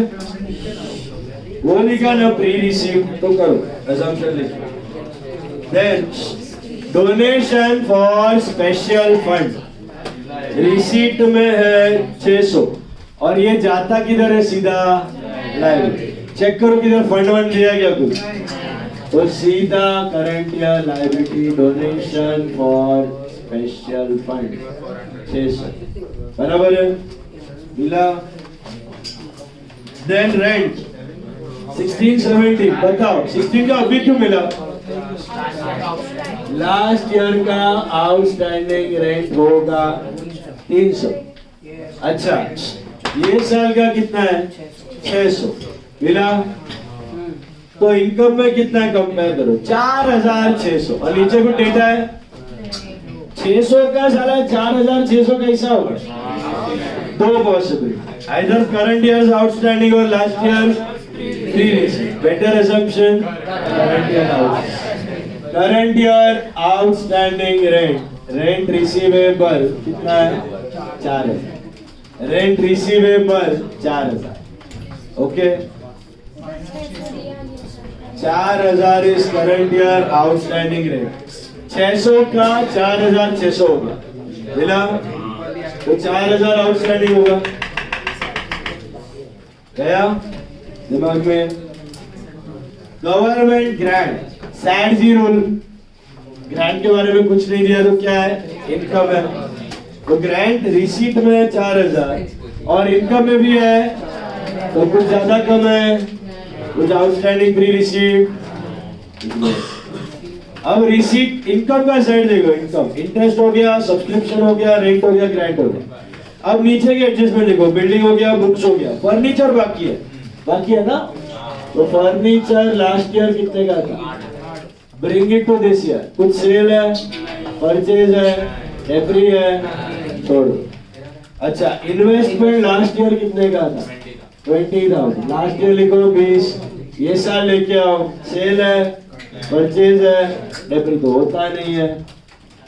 वो लिखा ना प्री रिसीव, तो करो assumption लिखो, then donation for special fund receipt में है 600 और ये जाता किधर है सीधा लाइब्रेरी। चेक करो किधर फंड वंड दिया गया कुछ, तो सीधा current year library donation for special fund 600 बराबर है मिला। देन रेंट 1670 बताओ 16 का अभी क्यों मिला? लास्ट ईयर का आउटस्टैंडिंग रेंट होगा 300। अच्छा ये साल का कितना है 600 मिला। तो इनकम में कितना है कंपेयर करो 4600 और नीचे को डेटा है 600 का साला 4600 कैसा होगा? दो possibility either current years outstanding और last year pre receipt. Better assumption current year outstanding rent receivable कितना है 4000 rent receivable 4000 okay 4000 is current year outstanding rent 600 का 4600 हो गया मिला। तो 4000 आउटस्टैंडिंग होगा गया दिमाग में। गवर्नमेंट ग्रांट सैड जी रूल ग्रांट के बारे में कुछ नहीं दिया तो क्या है इनकम है। तो ग्रांट रिसीट में 4000 और इनकम में भी है तो कुछ ज्यादा कम है कुछ आउटस्टैंडिंग प्री रिसीट। अब रिसीट इनकम का साइड देखो इनकम इंटरेस्ट हो गया सब्सक्रिप्शन हो गया रेंट हो गया ग्रांट हो गया। अब नीचे के एडजस्टमेंट देखो बिल्डिंग हो गया बुक्स हो गया फर्नीचर बाकी है ना। तो फर्नीचर लास्ट ईयर कितने का था? Bring it to this year कुछ सेल है परचेज है एवरी है छोड़ो। अच्छा इन्वेस्टमेंट लास्ट ईयर कितने का था 20,000 लास्ट ईयर लिखो 20 ये साल लेके आओ सेल है परचेज है डेप्री तो होता नहीं है।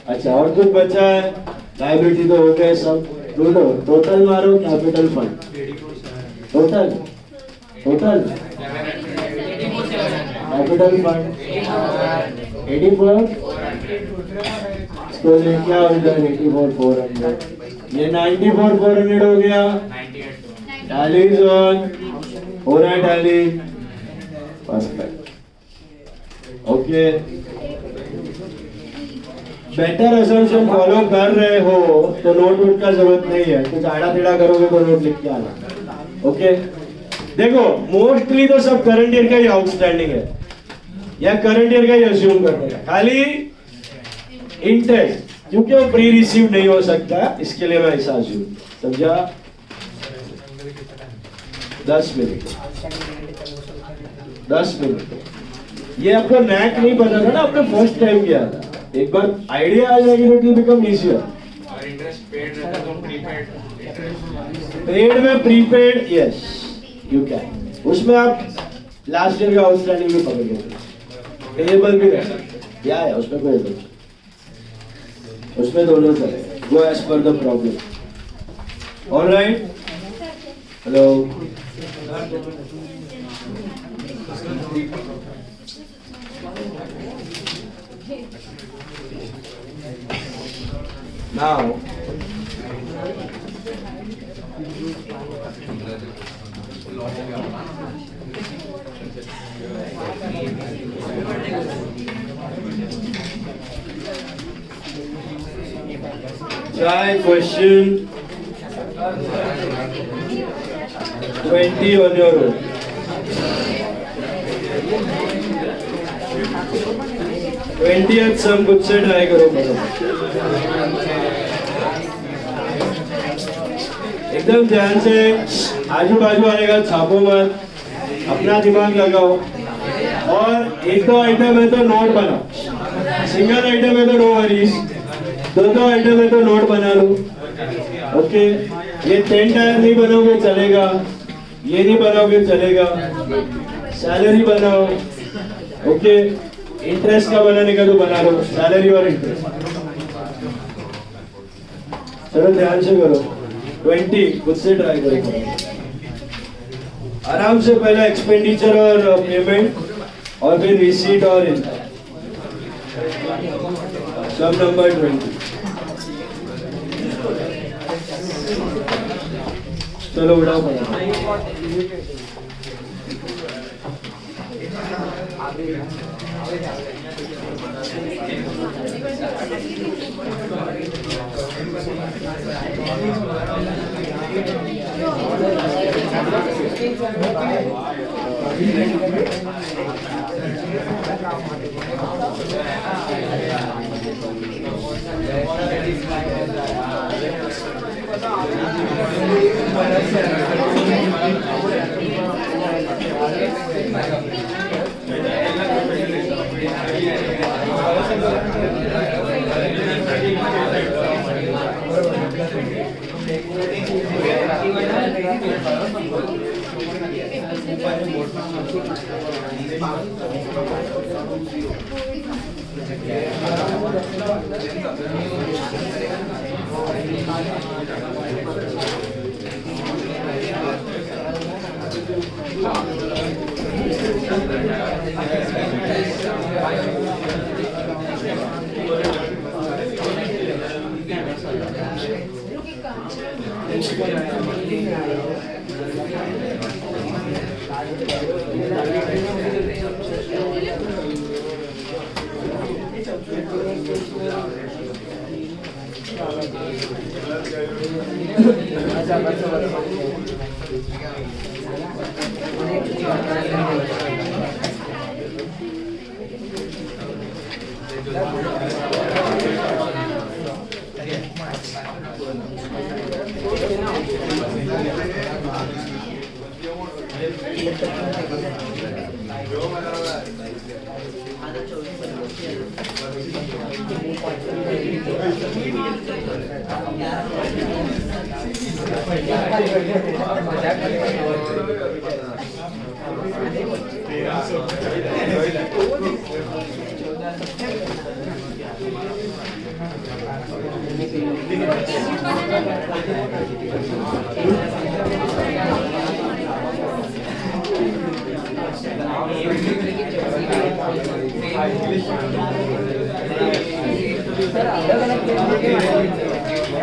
अच्छा और कुछ बचा है लायबिलिटी तो हो गए सब ढूंढो टोटल मारो capital fund total capital fund 84 तो ये क्या हो जाए 84,400 ये 94,400 हो गया। टैली इज ऑन हो रहा है tally perfect okay. Better assumption follow कर रहे हो तो नोट वोट का जरूरत नहीं है कुछ आड़ा टेढ़ा करोगे तो नोट लिख के आना ओके। देखो मोस्टली तो सब करंट ईयर का ही आउटस्टैंडिंग है या करंट ईयर का ही अज्यूम करते हैं खाली इंटरेस्ट क्योंकि वो प्री रिसीव नहीं हो सकता इसके लिए मैं ऐसा अज्यूम समझा। 10 मिनट ये आपको नैक नहीं पता था ना आपने फर्स्ट टाइम किया था एक बार आइडिया आ जाएगी तो इट विल बिकम इजियर। और इंटरेस्ट पेड रहता तो प्रीपेड पेड में प्रीपेड यस यू कैन उसमें आप लास्ट ईयर का आउटस्टैंडिंग भी पकड़ लोगे पेएबल भी रह सकते क्या है उसमें कोई उसमें दोनों चले go as per the problem alright. Hello now try question 20 on your own. Twenty sum खुद से ट्राई करो एकदम ध्यान से आजू बाजू वाले का छापो मत अपना दिमाग लगाओ और एक दो आइटम है तो नोट बनाओ सिंगल आइटम है तो नो वरीज दो आइटम है तो नोट बना लो ओके। ये 10 टायर नहीं बनाओगे चलेगा ये नहीं बनाओगे चलेगा सैलरी बनाओ ओके। इंटरेस्ट का बनाने का तो बना लो सैलरी और इंटरेस्ट चलो ध्यान से करो 20 खुद से ट्राई करो आराम से पहले एक्सपेंडिचर और पेमेंट और फिर रिसीट और इनकम Club number 20. चलो उड़ाओ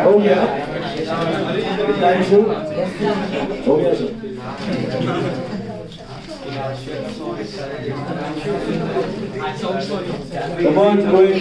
हो गया हो गया सर Come on, quick.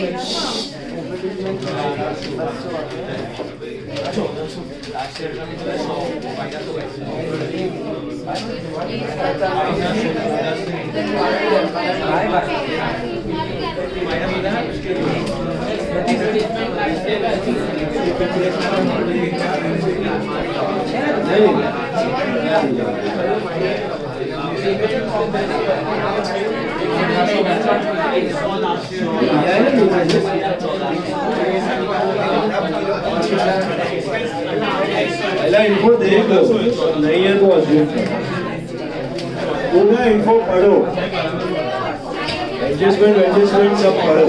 पहला इन्फो देख लो, नहीं है तो अज्यूम करो। पूरा इन्फो पढ़ो, एडजस्टमेंट सब पढ़ो।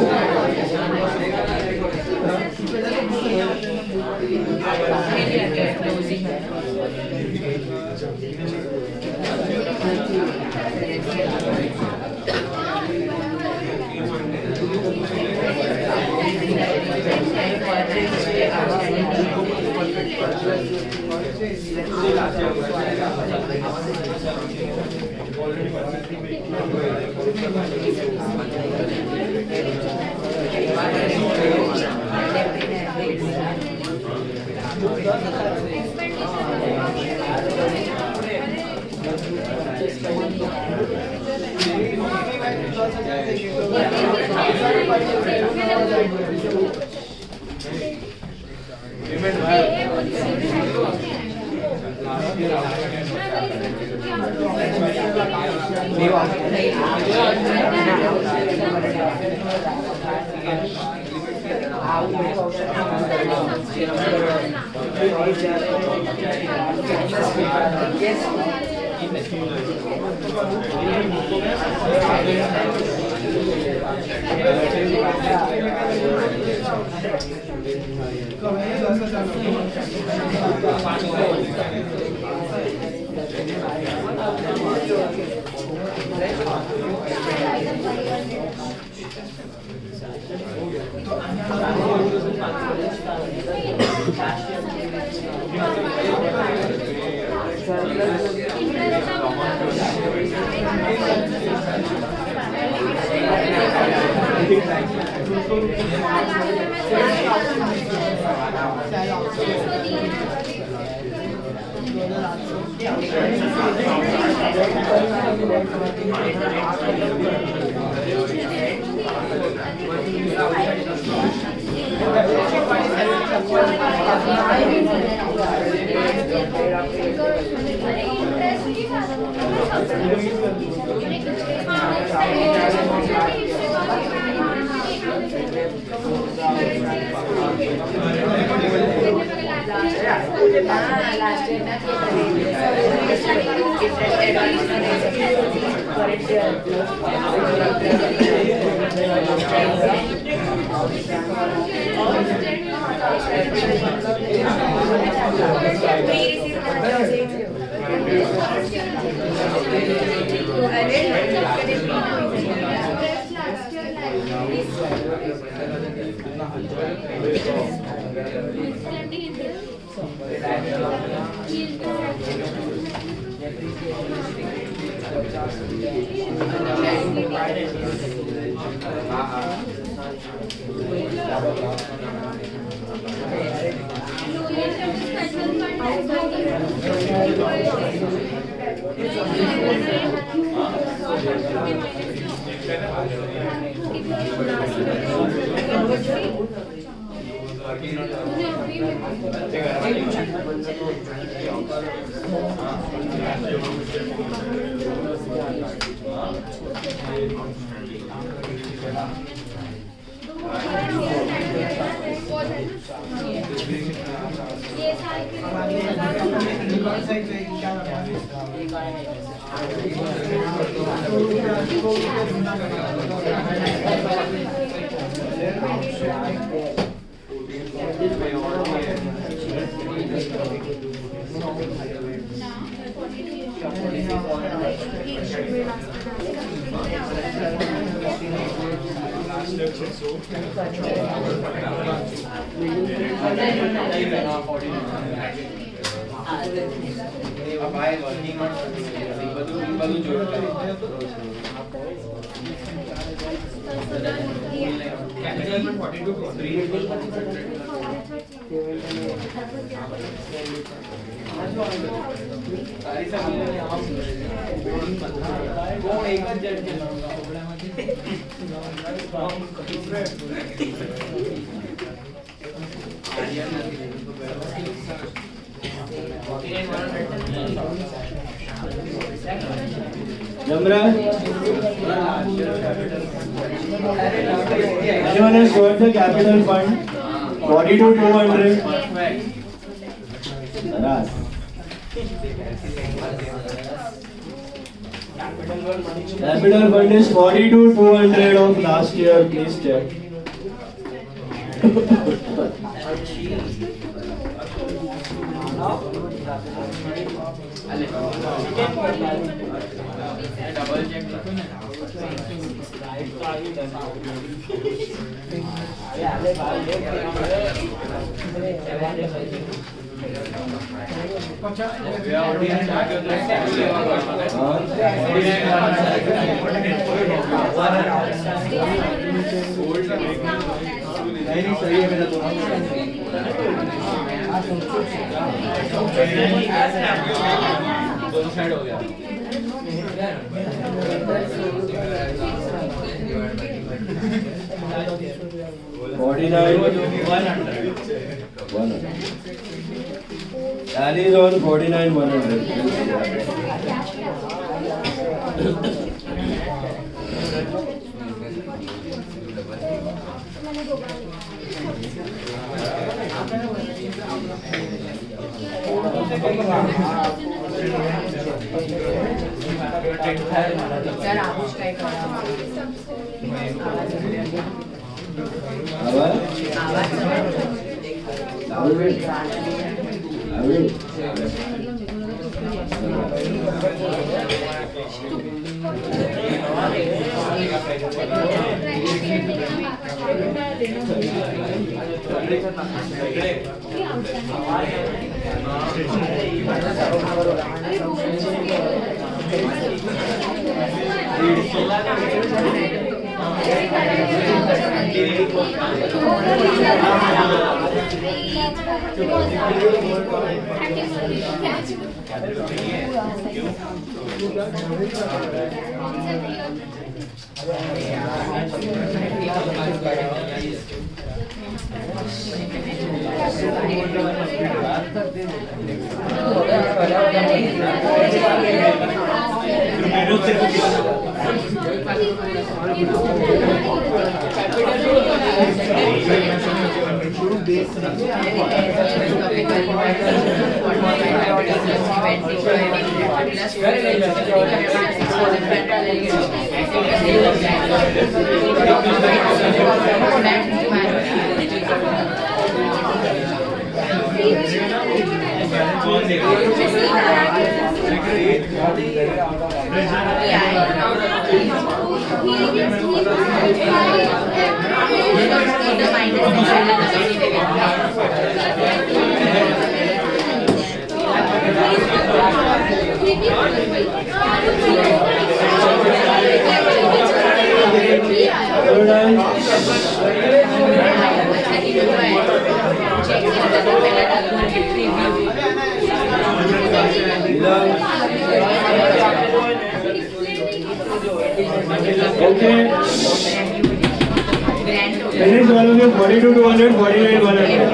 Jamra? Anyone has got the capital fund? 42,200. Saras. Capital fund is 42,200 of last year. Please check. Double check नहीं सही है मेरा दोनों साइड हो गया Tally is on 49,100. सर आमुष काय करा आवाज Okay. Finish वालों के 42,200, 49,100.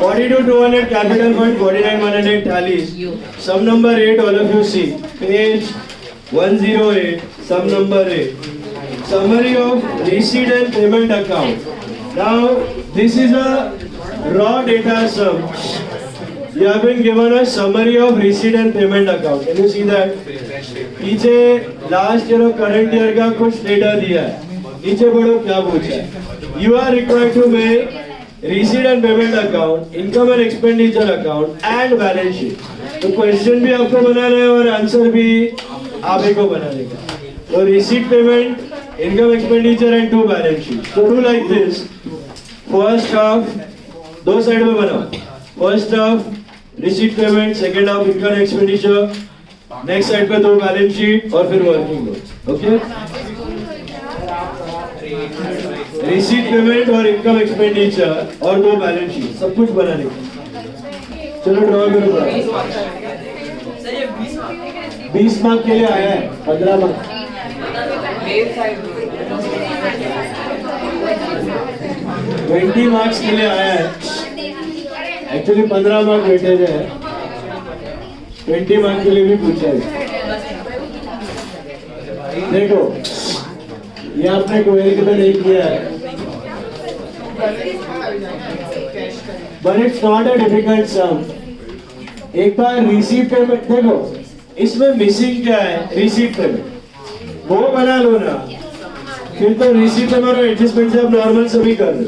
42,200 capital fund, 49,100 tallies. Sum number 8, all of you see. Page 108, sum number 8. Summary of receipt and payment account. Now, this is a raw data sum. You have been given a summary of receipt and payment account. Can you see that? पीछे last year और current year का कुछ data दिया है. नीचे पढ़ो क्या पूछा है. You are required to make receipt and payment account, income and expenditure account and balance sheet. तो क्वेश्चन भी आपको बनाना है और आंसर भी आप ही को बनाने का. तो receipt payment, income expenditure and two balance sheet. So do like this. First half दो साइड में बनाओ. First half receipt payment, second half income expenditure. Next side पे दो बैलेंस शीट और फिर working notes. Okay. Receipt payment और income expenditure और दो बैलेंस शीट सब कुछ बनाने का. चलो ड्रॉ करो. 20 मार्क के लिए आया है. 15 मार्क 20 मार्क्स के लिए आया है. एक्चुअली 15 मार्क वेटेज है. 20 मार्क के लिए भी पूछा है. देखो ये आपने क्वेरी में नहीं किया है, but it's not a difficult sum. एक बार रिसीट पेमेंट देखो, इसमें मिसिंग क्या है. रिसीट पेमेंट वो बना लो ना, फिर तो रिसीट पेमेंट और एडजस्टमेंट से आप नॉर्मल सभी कर लो.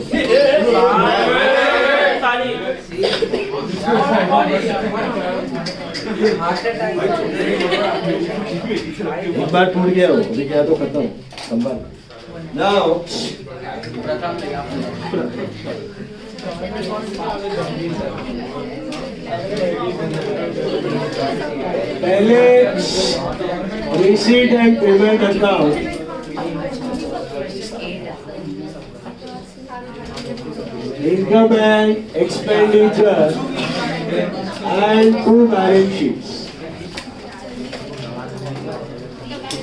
एक बार टूट गया हो, अभी क्या तो खत्म. संभाल. नाउ पहले receipt and payment account. Income and expenditure and two balance sheets.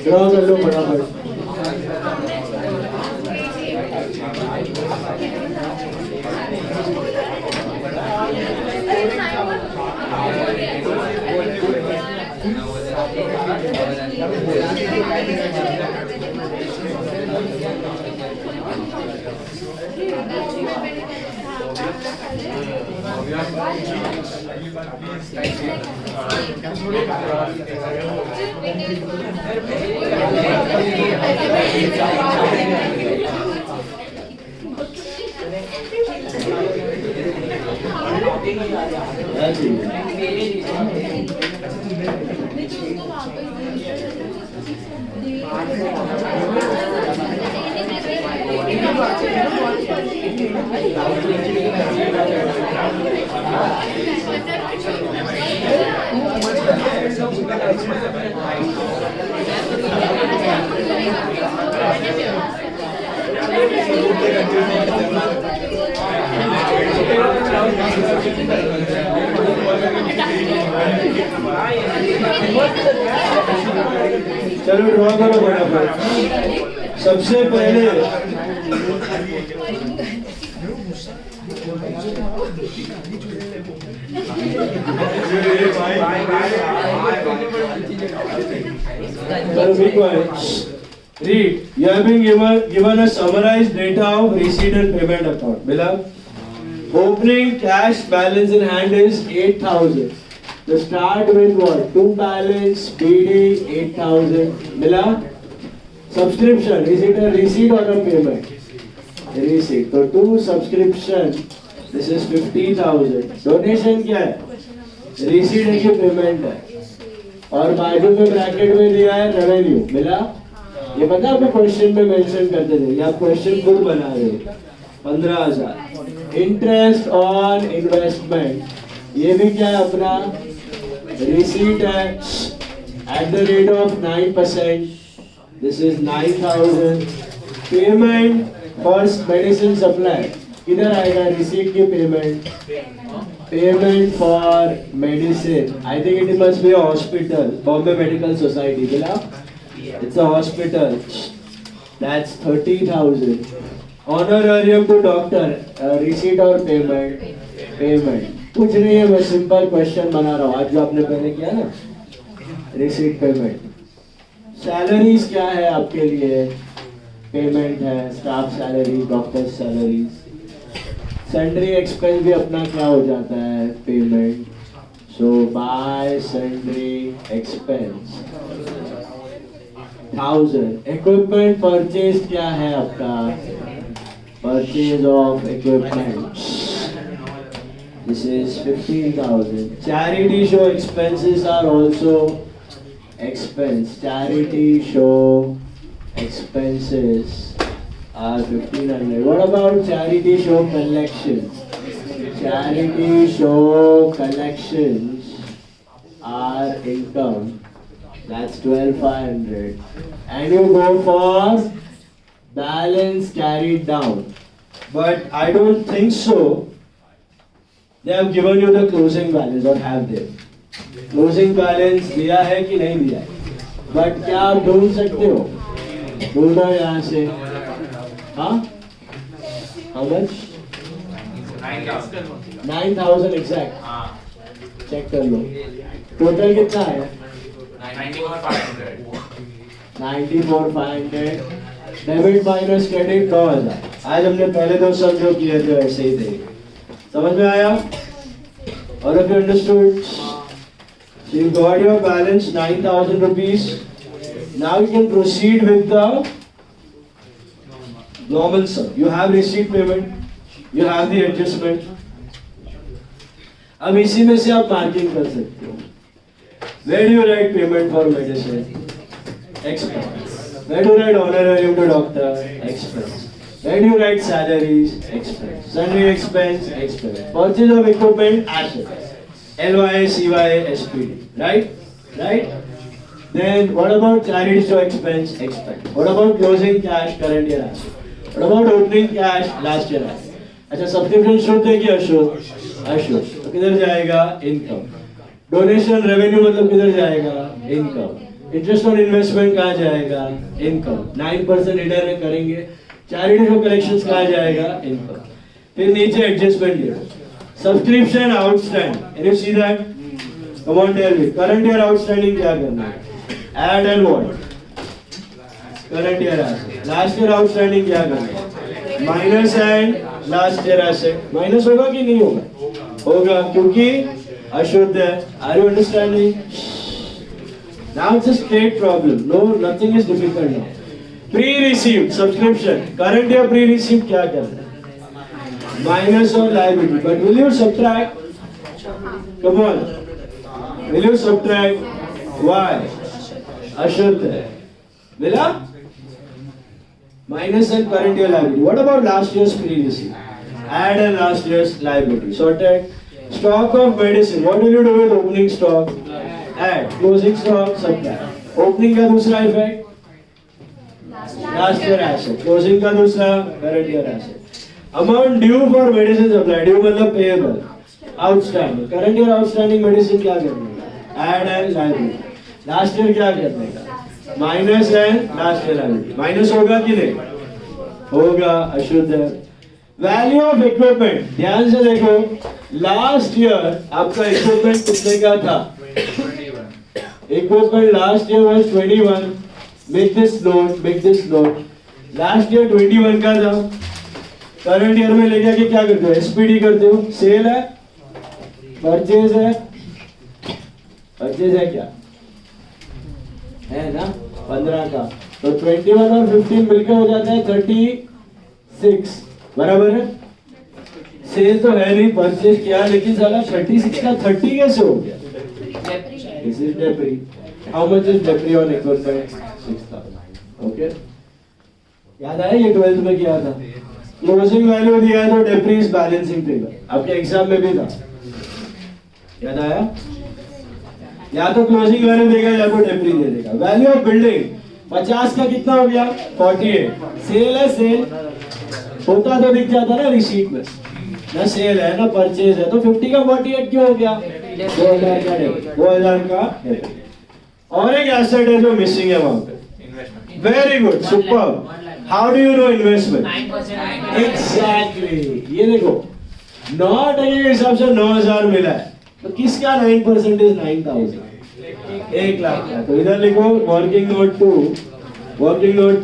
Draw कर लो फटाफट. चलो ड्रॉ करो फटाफट। सबसे पहले चलो be quiet. Read. You have been given a summarized data of receipt and payment account. Beloved, opening cash balance in hand is 8,000. To start with what? To balance BD 8,000. Beloved, subscription, is it a receipt or a payment? A receipt. So to subscription, this is 50,000. Donation क्या है? Receipt है कि payment है? और बाजू में bracket में दिया है रेवेन्यू। मिला? ये पता है आपको क्वेश्चन में मेंशन करते थे, ये आप क्वेश्चन खुद बना रहे हो। 15,000। इंटरेस्ट ऑन इन्वेस्टमेंट, ये भी क्या है अपना? रिसीट है at the rate of 9%। This is 9,000। Payment for medicine supply, किधर आएगा रिसीट की payment? Payment for medicine, I think it must be hospital, Bombay medical society. बोला it's a hospital, that's 30,000. Honorarium to doctor, receipt और payment? Payment। कुछ नहीं है, मैं simple question बना रहा हूँ आज जो आपने पहले किया ना, रिसीट पेमेंट। सैलरीज क्या है आपके लिए? पेमेंट है, staff salary, doctor salaries. Salary expense भी अपना क्या हो जाता है? Payment. So by salary expense 1000। Equipment purchase क्या है आपका? Purchase of equipment, this is 15,000। Charity show expenses are also expense. Charity show expenses are 1,500. What about charity show collections? Charity show collections are income. That's 12,500. And you go for balance carried down. But I don't think so. They have given you the closing balance, or have they? Closing balance दिया है कि नहीं दिया है? But क्या आप ढूंढ सकते हो? ढूंढो यहाँ से। हाँ? How much? 9,000 exact. चेक कर लो। टोटल कितना है? 94,500। Debit minus credit 9,000। आज हमने पहले दो सम जो किए थे वैसे ही थे। समझ में आया? All of you understood? So you got your balance 9,000 rupees. Now you can proceed with the normal sum. You have receipt payment. You have the adjustment. अब इसी में से आप मार्किंग कर सकते हो। Where do you write payment for medicine? Expense. Where do you write honorarium to doctor? Expense. Where do you write salaries? Expense. Sundry expense? Expense. Purchase of equipment? Assets. LY, CY, SPD. Right? Right? Then what about charity show expense? Expense. What about closing cash? Current year asset. What about opening cash? Last year asset. अच्छा, subscription शुद्ध है कि अशुद्ध? अशुद्ध। तो किधर जाएगा? Income. Donation revenue मतलब किधर जाएगा? इनकम। इंटरेस्ट ऑन इन्वेस्टमेंट कहाँ जाएगा? इनकम। 9% रिटर्न में करेंगे। चैरिटी शो कलेक्शंस कहाँ जाएगा? इनकम। फिर नीचे एडजस्टमेंट लियो। Subscription outstanding, can you see that? Come on tell me, current year outstanding क्या करना है? Add and what? Current year asset. Last year outstanding क्या करना है? Minus and last year asset. Minus होगा कि नहीं होगा? होगा, क्योंकि अशुद्ध है। Are you understanding? Now it's a straight problem, no nothing is difficult now. Pre received subscription, current year pre received क्या करना है? माइनस और liability, but will you subtract? Come on, will you subtract? Why? अशुद्ध है। मिला? minus and current year liability. What about last year's pre-receipt? Add and last year's liability. Sorted. Stock of medicine. What will you do with opening stock? Add. Closing stock, subtract. Opening का दूसरा effect. Last year asset. Closing का दूसरा current year asset. Amount due for medicine supply. Due मतलब payable. Outstanding. Current year outstanding medicine क्या करने का? Add and liability. Last year क्या करने का? Minus and last year liability. Minus होगा कि नहीं? होगा. अशुद्ध है. Value of equipment. ध्यान से देखो. Last year आपका equipment कितने का था? 21. Equipment last year was 21. Make this note. Last year 21 का था. Current year में लेके आके क्या करते हो? SPD करते हो. Sale है? Purchase है? Purchase है क्या? है ना? 15 का. तो 21 और 15 मिलकर हो जाता है 36. बराबर है? सेल तो है नहीं, परचेज किया, लेकिन साला 36 का 30 कैसे हो गया? This is debris. How much is debris on equipment? 6,000. Okay? याद आया ये 12th में किया था? क्लोजिंग वैल्यू दिया है तो debris बैलेंसिंग फिगर. आपके एग्जाम में भी था. याद आया? या तो क्लोजिंग वैल्यू देगा या तो debris दे देगा. वैल्यू ऑफ बिल्डिंग 50 का कितना हो गया? 48. सेल है सेल. होता तो दिख जाता ना रिसीट में. ना सेल है ना परचेज है, तो 50 का 48 क्यों हो गया? 2000 का. और एक एसेट है जो मिसिंग है वहां पे. Very good, super. How do you know investment? 9%. Exactly. ये देखो 9 टके के हिसाब से 9000 मिला है, तो किसका 9% इज 9000? 1 लाख का. तो इधर लिखो working note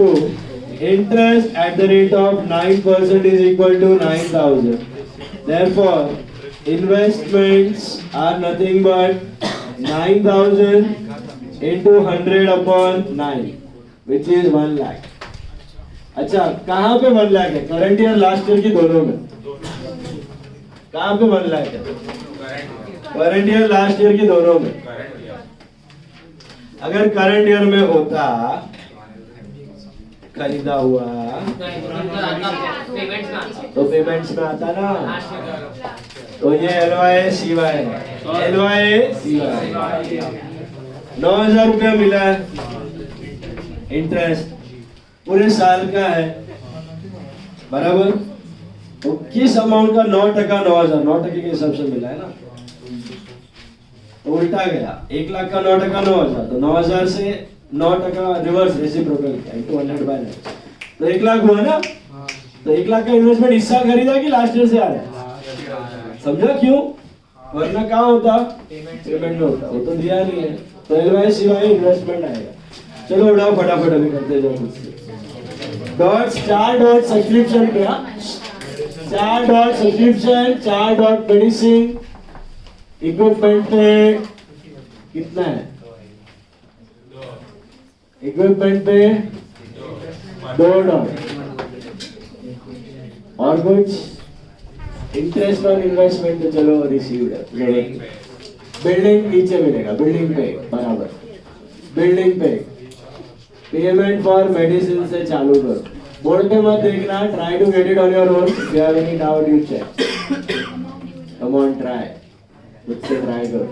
2 interest at the rate of 9% is equal to 9000. Therefore, investments are nothing but 9000 into 100 upon 9, which is 1 lakh. अच्छा, कहाँ पे 1 लाख है? करंट ईयर लास्ट ईयर की दोनों में. कहाँ पे 1 लाख है? करंट ईयर लास्ट ईयर की दोनों में. अगर करंट ईयर में होता खरीदा हुआ तो पेमेंट्स में आता ना. तो ये LY CY है. LY CY 9000 रुपया मिला है. इंटरेस्ट पूरे साल का है. बराबर. तो किस अमाउंट का 9% 9000 9% के हिसाब से मिला है ना. तो उल्टा गया. 1 लाख का 9% 9000. तो 9000 से 9% रिवर्स रेसिप्रोकल किया इनटू 100 बाय 9. तो 1 लाख हुआ ना. तो 1 लाख का इन्वेस्टमेंट इस साल खरीदा कि लास्ट ईयर से आ रहा है? समझा क्यों? वरना कहाँ होता? पेमेंट में होता. वो तो दिया नहीं है. तो LY CY इन्वेस्टमेंट आएगा. चलो उड़ाओ फटाफट, अभी करते जाओ मुझसे. डॉट स्टार डॉट सब्सक्रिप्शन पे. 4 dot subscription, 4 dot medicine. Equipment पे कितना है? इक्विपमेंट पे 2 डॉट. और कुछ? इंटरेस्ट ऑन इन्वेस्टमेंट तो चलो रिसीव्ड है. बिल्डिंग नीचे मिलेगा. बिल्डिंग पे बराबर. बिल्डिंग पे पेमेंट फॉर मेडिसिन से चालू करो. बोर्ड पे मत देखना. Try to get it on your own. If you have any doubt you check. Come on try. मुझसे ट्राई करो.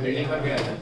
बिल्डिंग पर गया था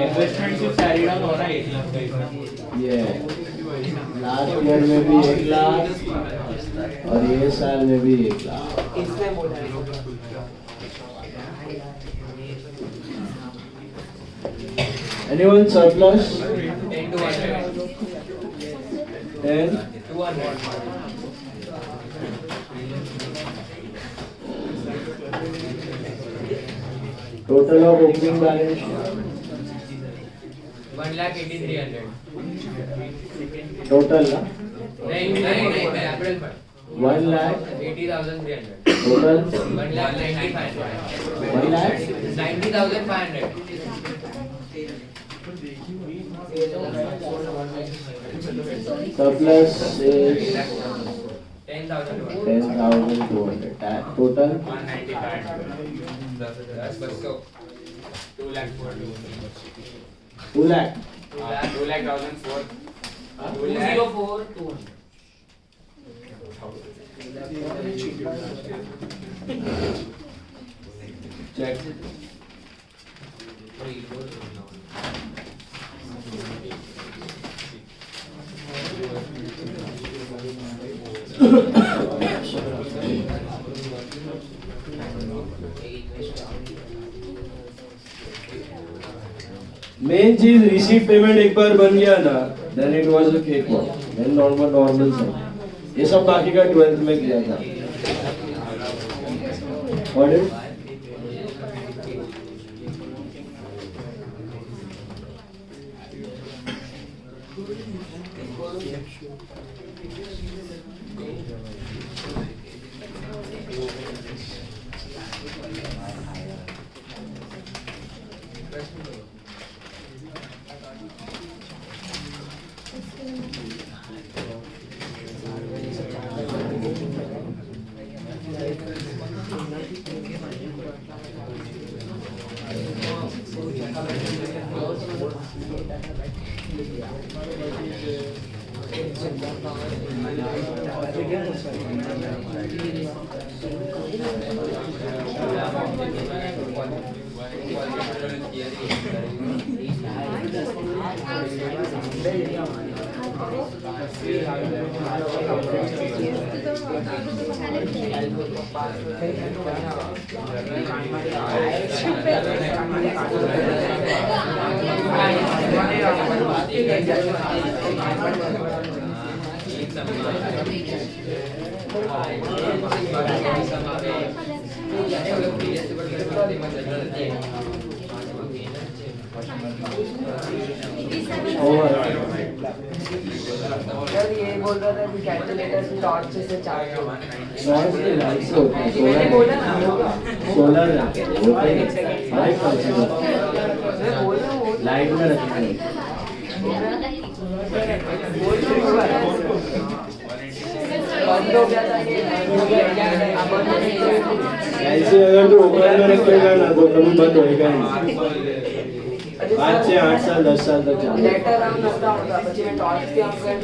इन्वेस्टमेंट जो carried on हो रहा है 1 लाख का ये लास्ट ईयर में भी 1 लाख और ये साल में भी 1 लाख। इसमें बोला है Anyone surplus? 10 to 100 10? 200 Total of opening balance? 1,83,000 Total ना? नहीं capital fund 1 lakh 80,300 total 1,95,000 1 lakh 90,500 surplus is 10,200 10,200. Total 195 10 200 2 lakh 4 2 lakh. 2,04,000. 204,200. Check. Main चीज रिसीव पेमेंट एक बार बन गया ना, then it was a cakewalk, then normal सब। ये सब बाकी का 12th में किया था। What? सर ये बोल रहा था कि कैलकुलेटर से टॉर्च से चार्ज होगा। मैंने बोला ना सोलर मैं बोल रहा हूँ लाइट में रखेंगे। बंद हो गया था ये ऐसे अगर तू ओपन में रखेगा ना तो कभी बंद होएगा नहीं। 5 से 8 साल 10 साल तक चलेगा। लेटर हम करता होगा बच्चे में टॉर्च के हम कर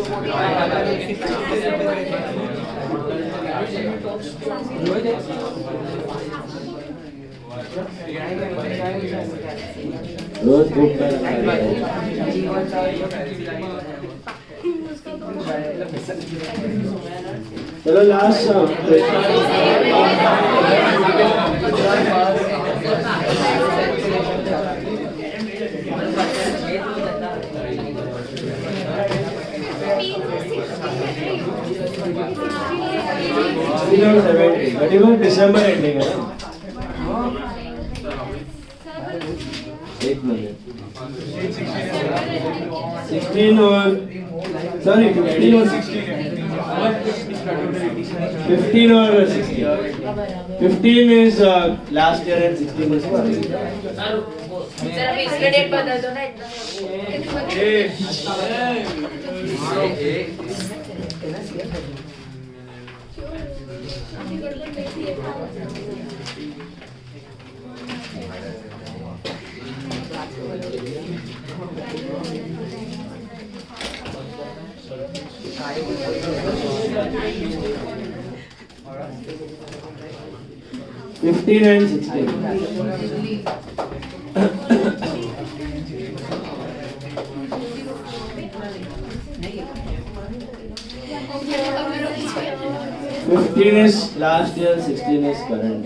रोज धूप में रखा चलो लास्ट दिसंबर एंडिंग है ना। एक मिनट 16 और सॉरी 15 और 15 और 16 15 is last year and 16 is sir अभी इसका डेट बता दो ना Fifteen and 16. Fifteen is last year, 16 is current.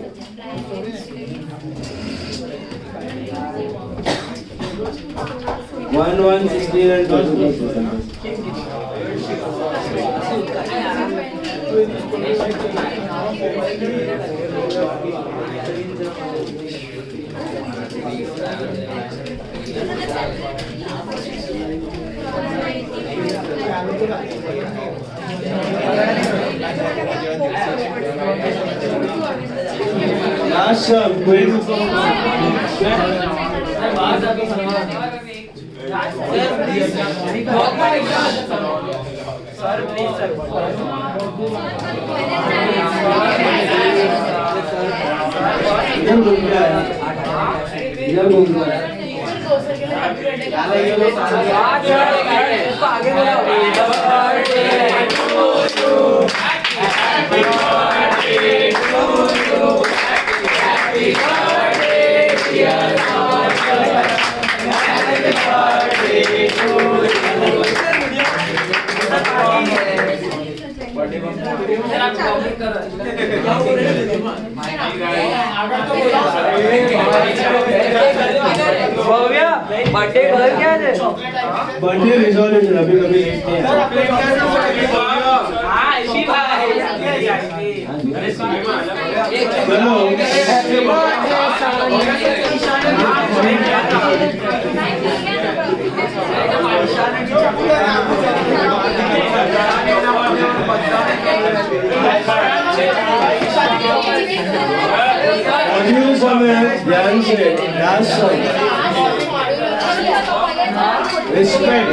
One 16 and 22. Last quiz. Sir please sir इधर घूम रहा है। इसको आगे बोलो। भव्या बर्थडे कलर क्या है? बर्थडे रिजोल्यूशन अभी कभी लेट नहीं आया। चलो अगले समय ध्यान से last song respect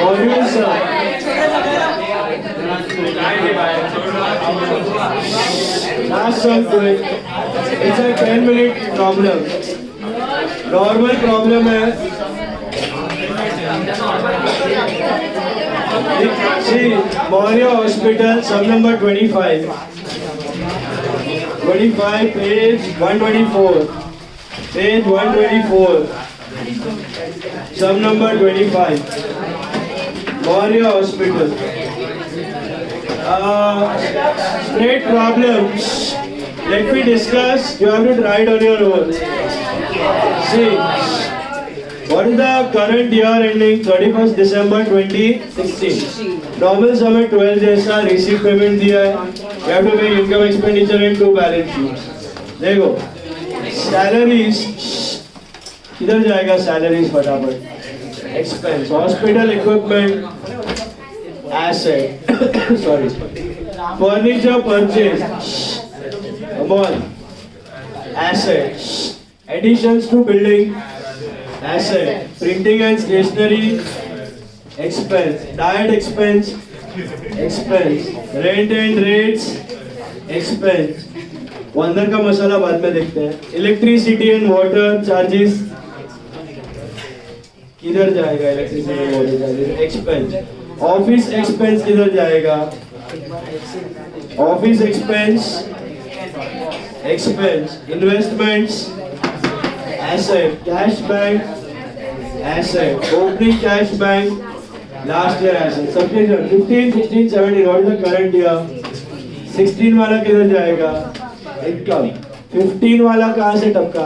module song last song तो it's a 10-minute problem normal problem है See, Moria Hospital, sub number 25, page 124, page 124, sub number 25, Moria Hospital. Straight problems. Let me discuss. You have to write on your own. See. What is the current year ending 31st December 2016? Normal समय 12 जैसा receipt payment दिया है. You have to pay income expenditure and 2 balance sheets. देखो, salaries किधर जाएगा salaries फटाफट? Expense, hospital equipment, asset, sorry, furniture purchase, come on, asset, additions to building. Asset, printing and stationery, expense, diet expense, rent and rates, expense. वो अंदर का मसाला बाद में देखते हैं. Electricity and water charges किधर जाएगा? Electricity and water charges, expense. Office expense किधर जाएगा? Office expense, investments. Asset, cash bank, asset, opening cash bank, last year asset. Subtraction 15, 16, 17. What is the current year? 16 वाला किधर जाएगा? Income. 15 वाला कहाँ से टपका?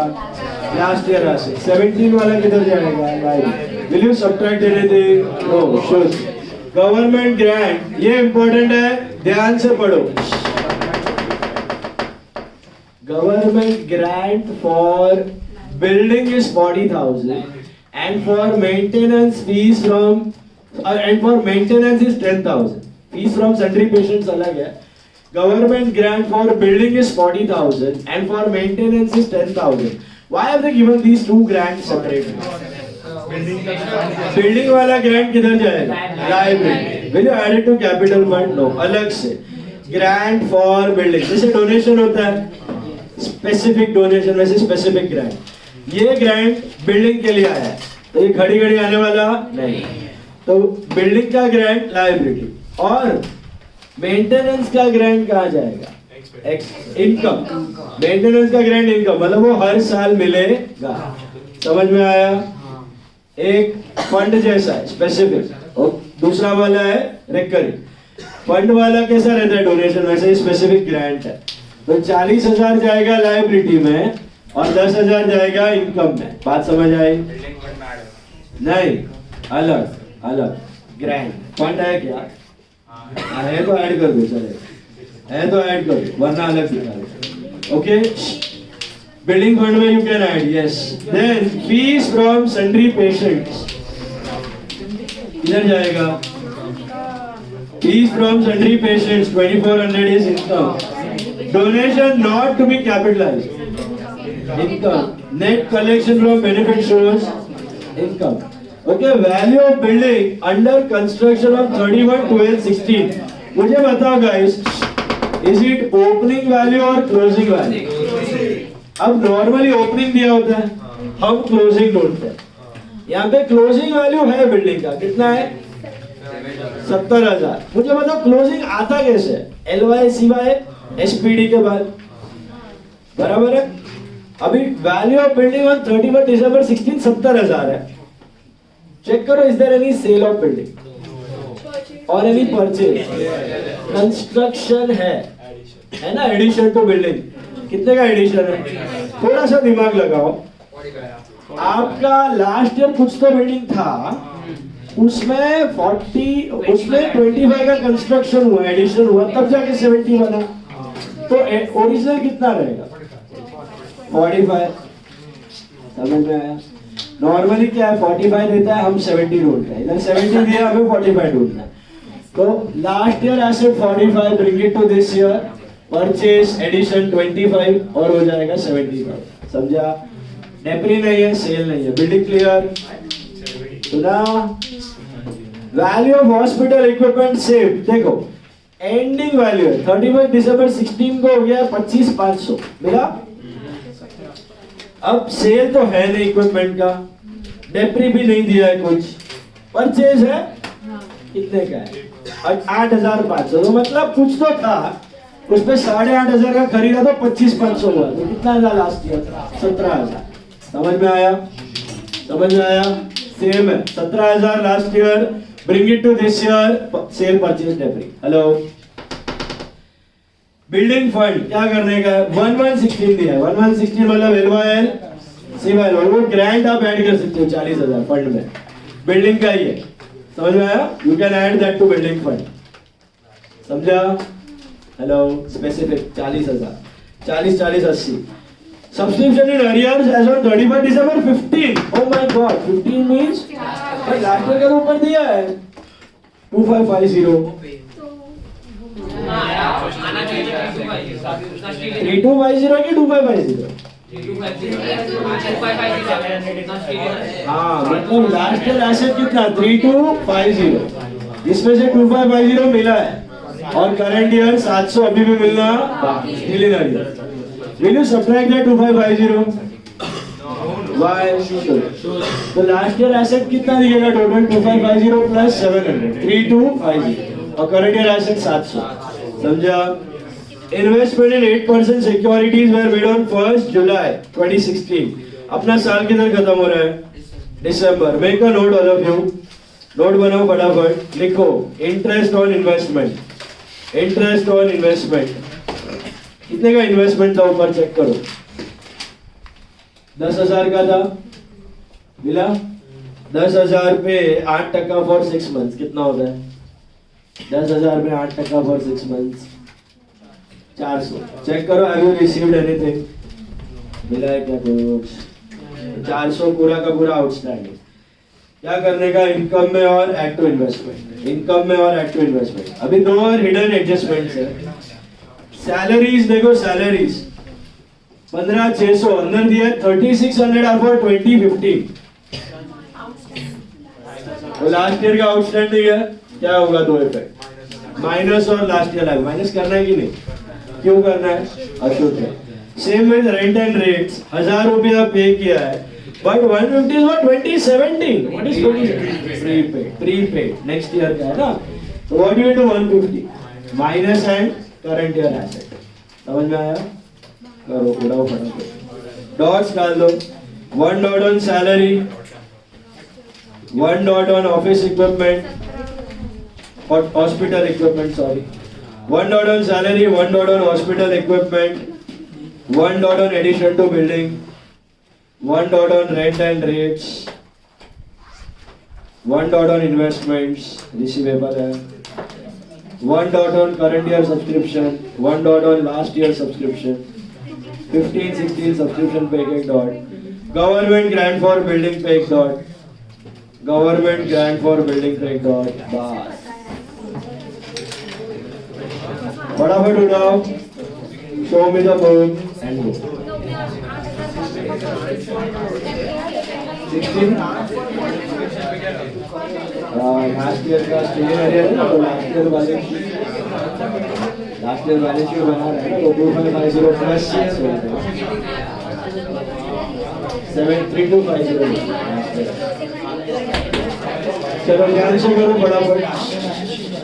Last year asset. 17 वाला किधर जाएगा? Life. Will you subtract anything? No. Should. Government grant. ये important है. ध्यान से पढ़ो. Government grant for building is 40,000 and for maintenance fees from and for maintenance is 10,000. Fees from sundry patients अलग है. Government grant for building is 40,000 and for maintenance is 10,000. Why have they given these two grants separately? Building वाला grant किधर जाएगा? Liability. Will you add it to capital fund? No. अलग से. Grant for building. जैसे donation होता है. Specific donation वैसे specific grant. ये ग्रांट बिल्डिंग के लिए आया है तो ये घड़ी घड़ी आने वाला नहीं. तो बिल्डिंग का ग्रांट लायबिलिटी और मेंटेनेंस का ग्रांट कहाँ जाएगा? इनकम. मेंटेनेंस का ग्रांट इनकम मतलब वो हर साल मिलेगा. समझ में आया? एक फंड जैसा है स्पेसिफिक और दूसरा वाला है रिकरिंग. फंड वाला कैसा रहता है? डोनेशन. वैसे स्पेसिफिक ग्रांट है तो 40,000 जाएगा लायबिलिटी में और 10,000 जाएगा इनकम में. बात समझ आई? नहीं, अलग ग्रांट. फंड है क्या? है तो ऐड कर दो. चले है तो ऐड कर दो वरना अलग दिखा दो. ओके. बिल्डिंग फंड में you can add. Yes. Then fees from sundry patients किधर जाएगा? Fees from sundry patients 2400 is income. Donation not to be capitalized. Income. Net collection from benefit shows income. Okay, value of building under construction of 31/12/16. मुझे बताओ guys, is it opening value or closing value? अब normally opening दिया होता है, हम closing ढूंढते हैं. यहाँ पे क्लोजिंग वैल्यू है बिल्डिंग का, कितना है? 70,000। मुझे बताओ क्लोजिंग आता कैसे? LY CY SPD के बाद, बराबर है। अभी वैल्यू ऑफ बिल्डिंग ऑन 31 दिसंबर 16 70,000 है। चेक करो, is there any sale of building और एनी परचेज? कंस्ट्रक्शन है ना, एडिशन टू बिल्डिंग। कितने का एडिशन है? थोड़ा सा दिमाग लगाओ। आपका लास्ट ईयर कुछ तो बिल्डिंग था, उसमें 25 का कंस्ट्रक्शन हुआ, एडिशन हुआ, तब जाके 70 बना। तो ओरिजिनल कितना रहेगा? 45। समझ में आया? नॉर्मली क्या है, 45 देता है, हम 70 ढूंढते हैं। इधर 70 दिया, हमें 45 ढूंढना है। तो last year asset 45, bring it to this year, purchase addition 25 और हो जाएगा 75। समझा? डेप्री नहीं है, सेल नहीं है। Building clear? सुना? Value of hospital equipment save, देखो एंडिंग वैल्यू है 31 दिसंबर 16 को हो गया 25,500 मिला। अब सेल तो है नहीं इक्विपमेंट का, डेप्री भी नहीं दिया है कुछ, परचेज है कितने का है? 8,500। तो मतलब कुछ तो था, उस पे 8,500 का खरीदा तो 25,500 हुआ, तो कितना था लास्ट ईयर? 17,000। समझ में आया? समझ में आया? सेम है, 17,000 last year, bring it to this year, sale purchase depre. Hello, building fund क्या करने का है? 1116 दिया है। 1116 मतलब LYL CYL, और वो ग्रांट आप ऐड कर सकते हो 40,000 फंड में, बिल्डिंग का ही है। समझ में आया? You can add that to building fund. समझा? Hello, specific 40,000, 40 40 80। Subscription in arrears as on 31 दिसंबर 15। Oh my god, 15 means last year का ऊपर दिया है 2550। 3250 की 2550? हाँ, मतलब लास्ट ईयर एसेट कितना? 3250, जिसमें से 2550 मिला है, और करंट ईयर 700 अभी भी मिलना बाकी। Will you subtract that 2550? Why? तो लास्ट ईयर एसेट कितना दिखेगा टोटल? 2550 प्लस 700, 3250, और करंट ईयर एसेट 700। समझा? Investment in 8% securities were made on 1 जुलाई 2016। अपना साल किधर खत्म हो रहा है? दिसंबर। Make a note all of you, note बनाओ फटाफट, लिखो interest on investment. Interest on investment कितने का इन्वेस्टमेंट था? ऊपर चेक करो, 10,000 का था, मिला? 10,000 पे 8% फॉर 6 मंथ्स कितना होता है? 10,000 पे 8% फॉर 6 मंथ्स 400। चेक करो, हैव यू रिसीव्ड एनीथिंग? मिला है क्या कुछ? 400 पूरा का पूरा आउटस्टैंडिंग। क्या करने का? इनकम में और एक्टिव इन्वेस्टमेंट, इनकम में और एक्टिव इन्वेस्टमेंट। अभी 2 और हिडन एडजस्टमेंट्स है। सैलरीज देखो, सैलरीज 15,600 अंदर दिया है, 3,600 आर फॉर 2015। तो लास्ट ईयर का आउटस्टैंडिंग है, क्या होगा? 2 इफेक्ट, माइनस और लास्ट ईयर माइनस करना है कि नहीं? क्यों करना है? अशुद्ध है। Same with rent and rates, 1,000 रुपया पे किया है, but 150 is for 2017। What is 2017? Prepaid next year का है ना, तो what do you do? 150 minus and current year asset. समझ में आया? करो, उड़ाओ फटाफट, डॉट्स डाल दो। 1 dot on salary, 1 dot on office equipment, hospital equipment, sorry, 1 dot on salary, 1 dot on hospital equipment, 1 dot on addition to building, 1 dot on rent and rates, 1 dot on investments, receivable है, 1 dot on current year subscription, 1 dot on last year subscription, 15, 16 subscription पे एक dot, government grant for building पे एक dot, government grant for building पे एक dot, बस फटाफट उठाओ, show me the book and go. 16 last year का स्टेज एरिया है ना, तो लास्ट ईयर वाले शीट बना रहे हैं, तो 2550 प्लस 73250 चलो ध्यान से करो फटाफट।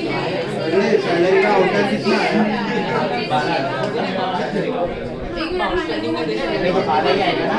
सैलरी का आउटकम कितना है? देखो 12 ही आएगा ना।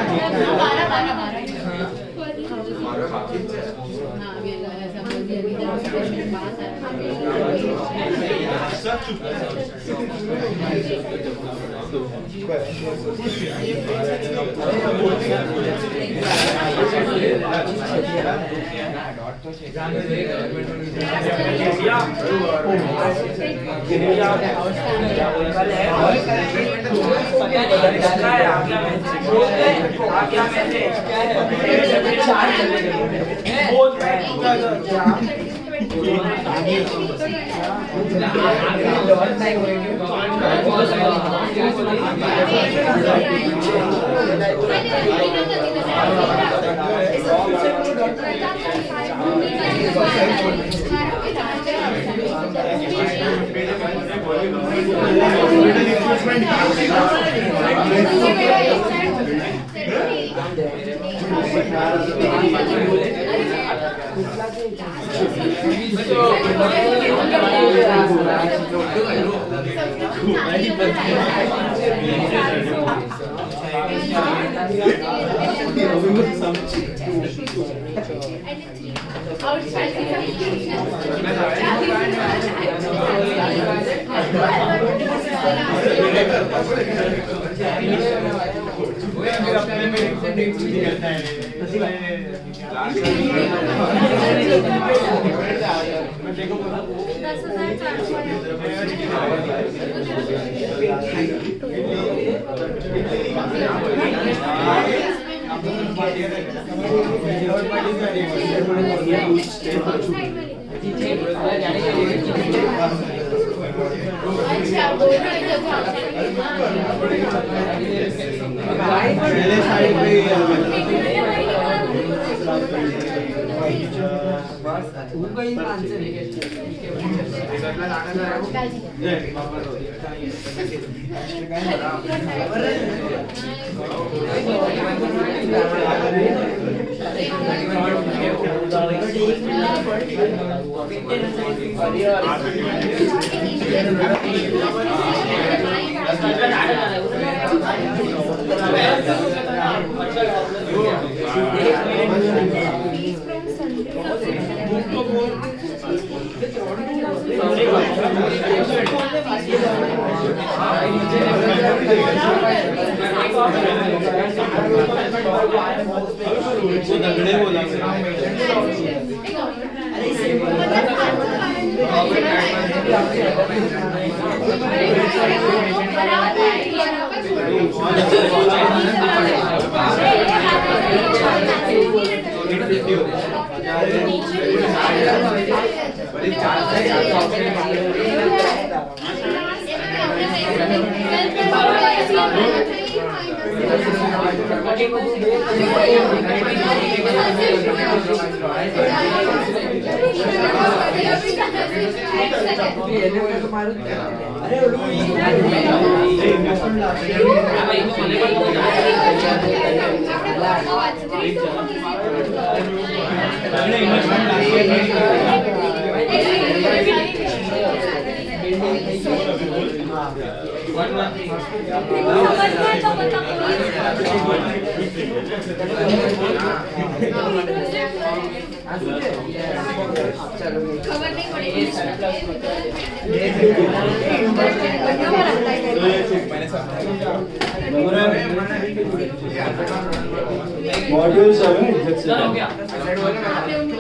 मॉड्यूल सब है एग्जैक्ट सर हो से गया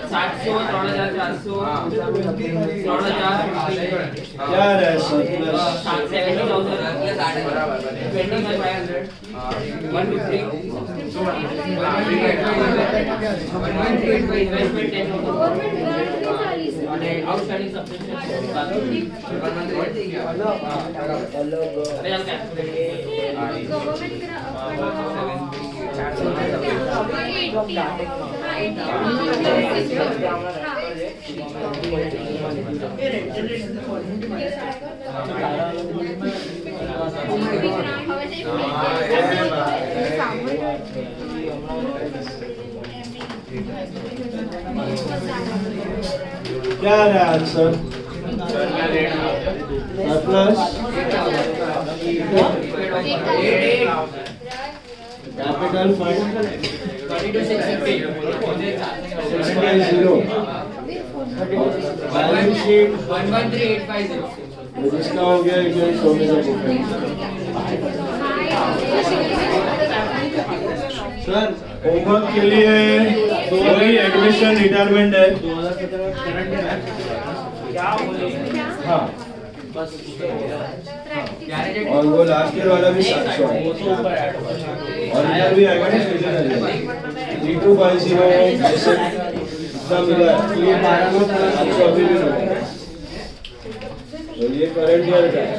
700 3400 4000 क्या रहा है सर प्लस 70,000 25,500 150 investment 10,000 અને outstanding subscription બાકી અરે યાર क्या रहा है answer plus capital fund 650 balance sheet 113850 जिसका हो गया एक शो में सर होमवर्क के लिए वही एडमिशन रिटायरमेंट है हाँ और वो लास्ट ईयर वाला भी 700 है और इधर भी आएगा ना G250 ऐसे इतना मिला है तो ये 1200 अभी भी मिला है तो ये करंट ईयर का है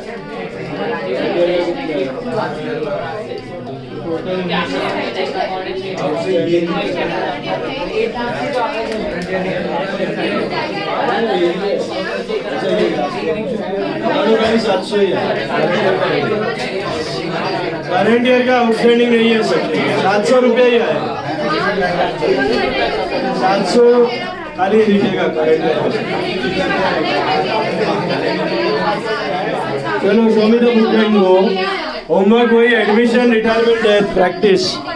टोटल आउटस्टैंडिंग 700 ही है करंट ईयर का आउटस्टैंडिंग नहीं है सर 700 रुपये ही है 700 खाली लीजिएगा करंट ईयर चलो show me the book and go homework वही एडमिशन रिटायरमेंट डेथ प्रैक्टिस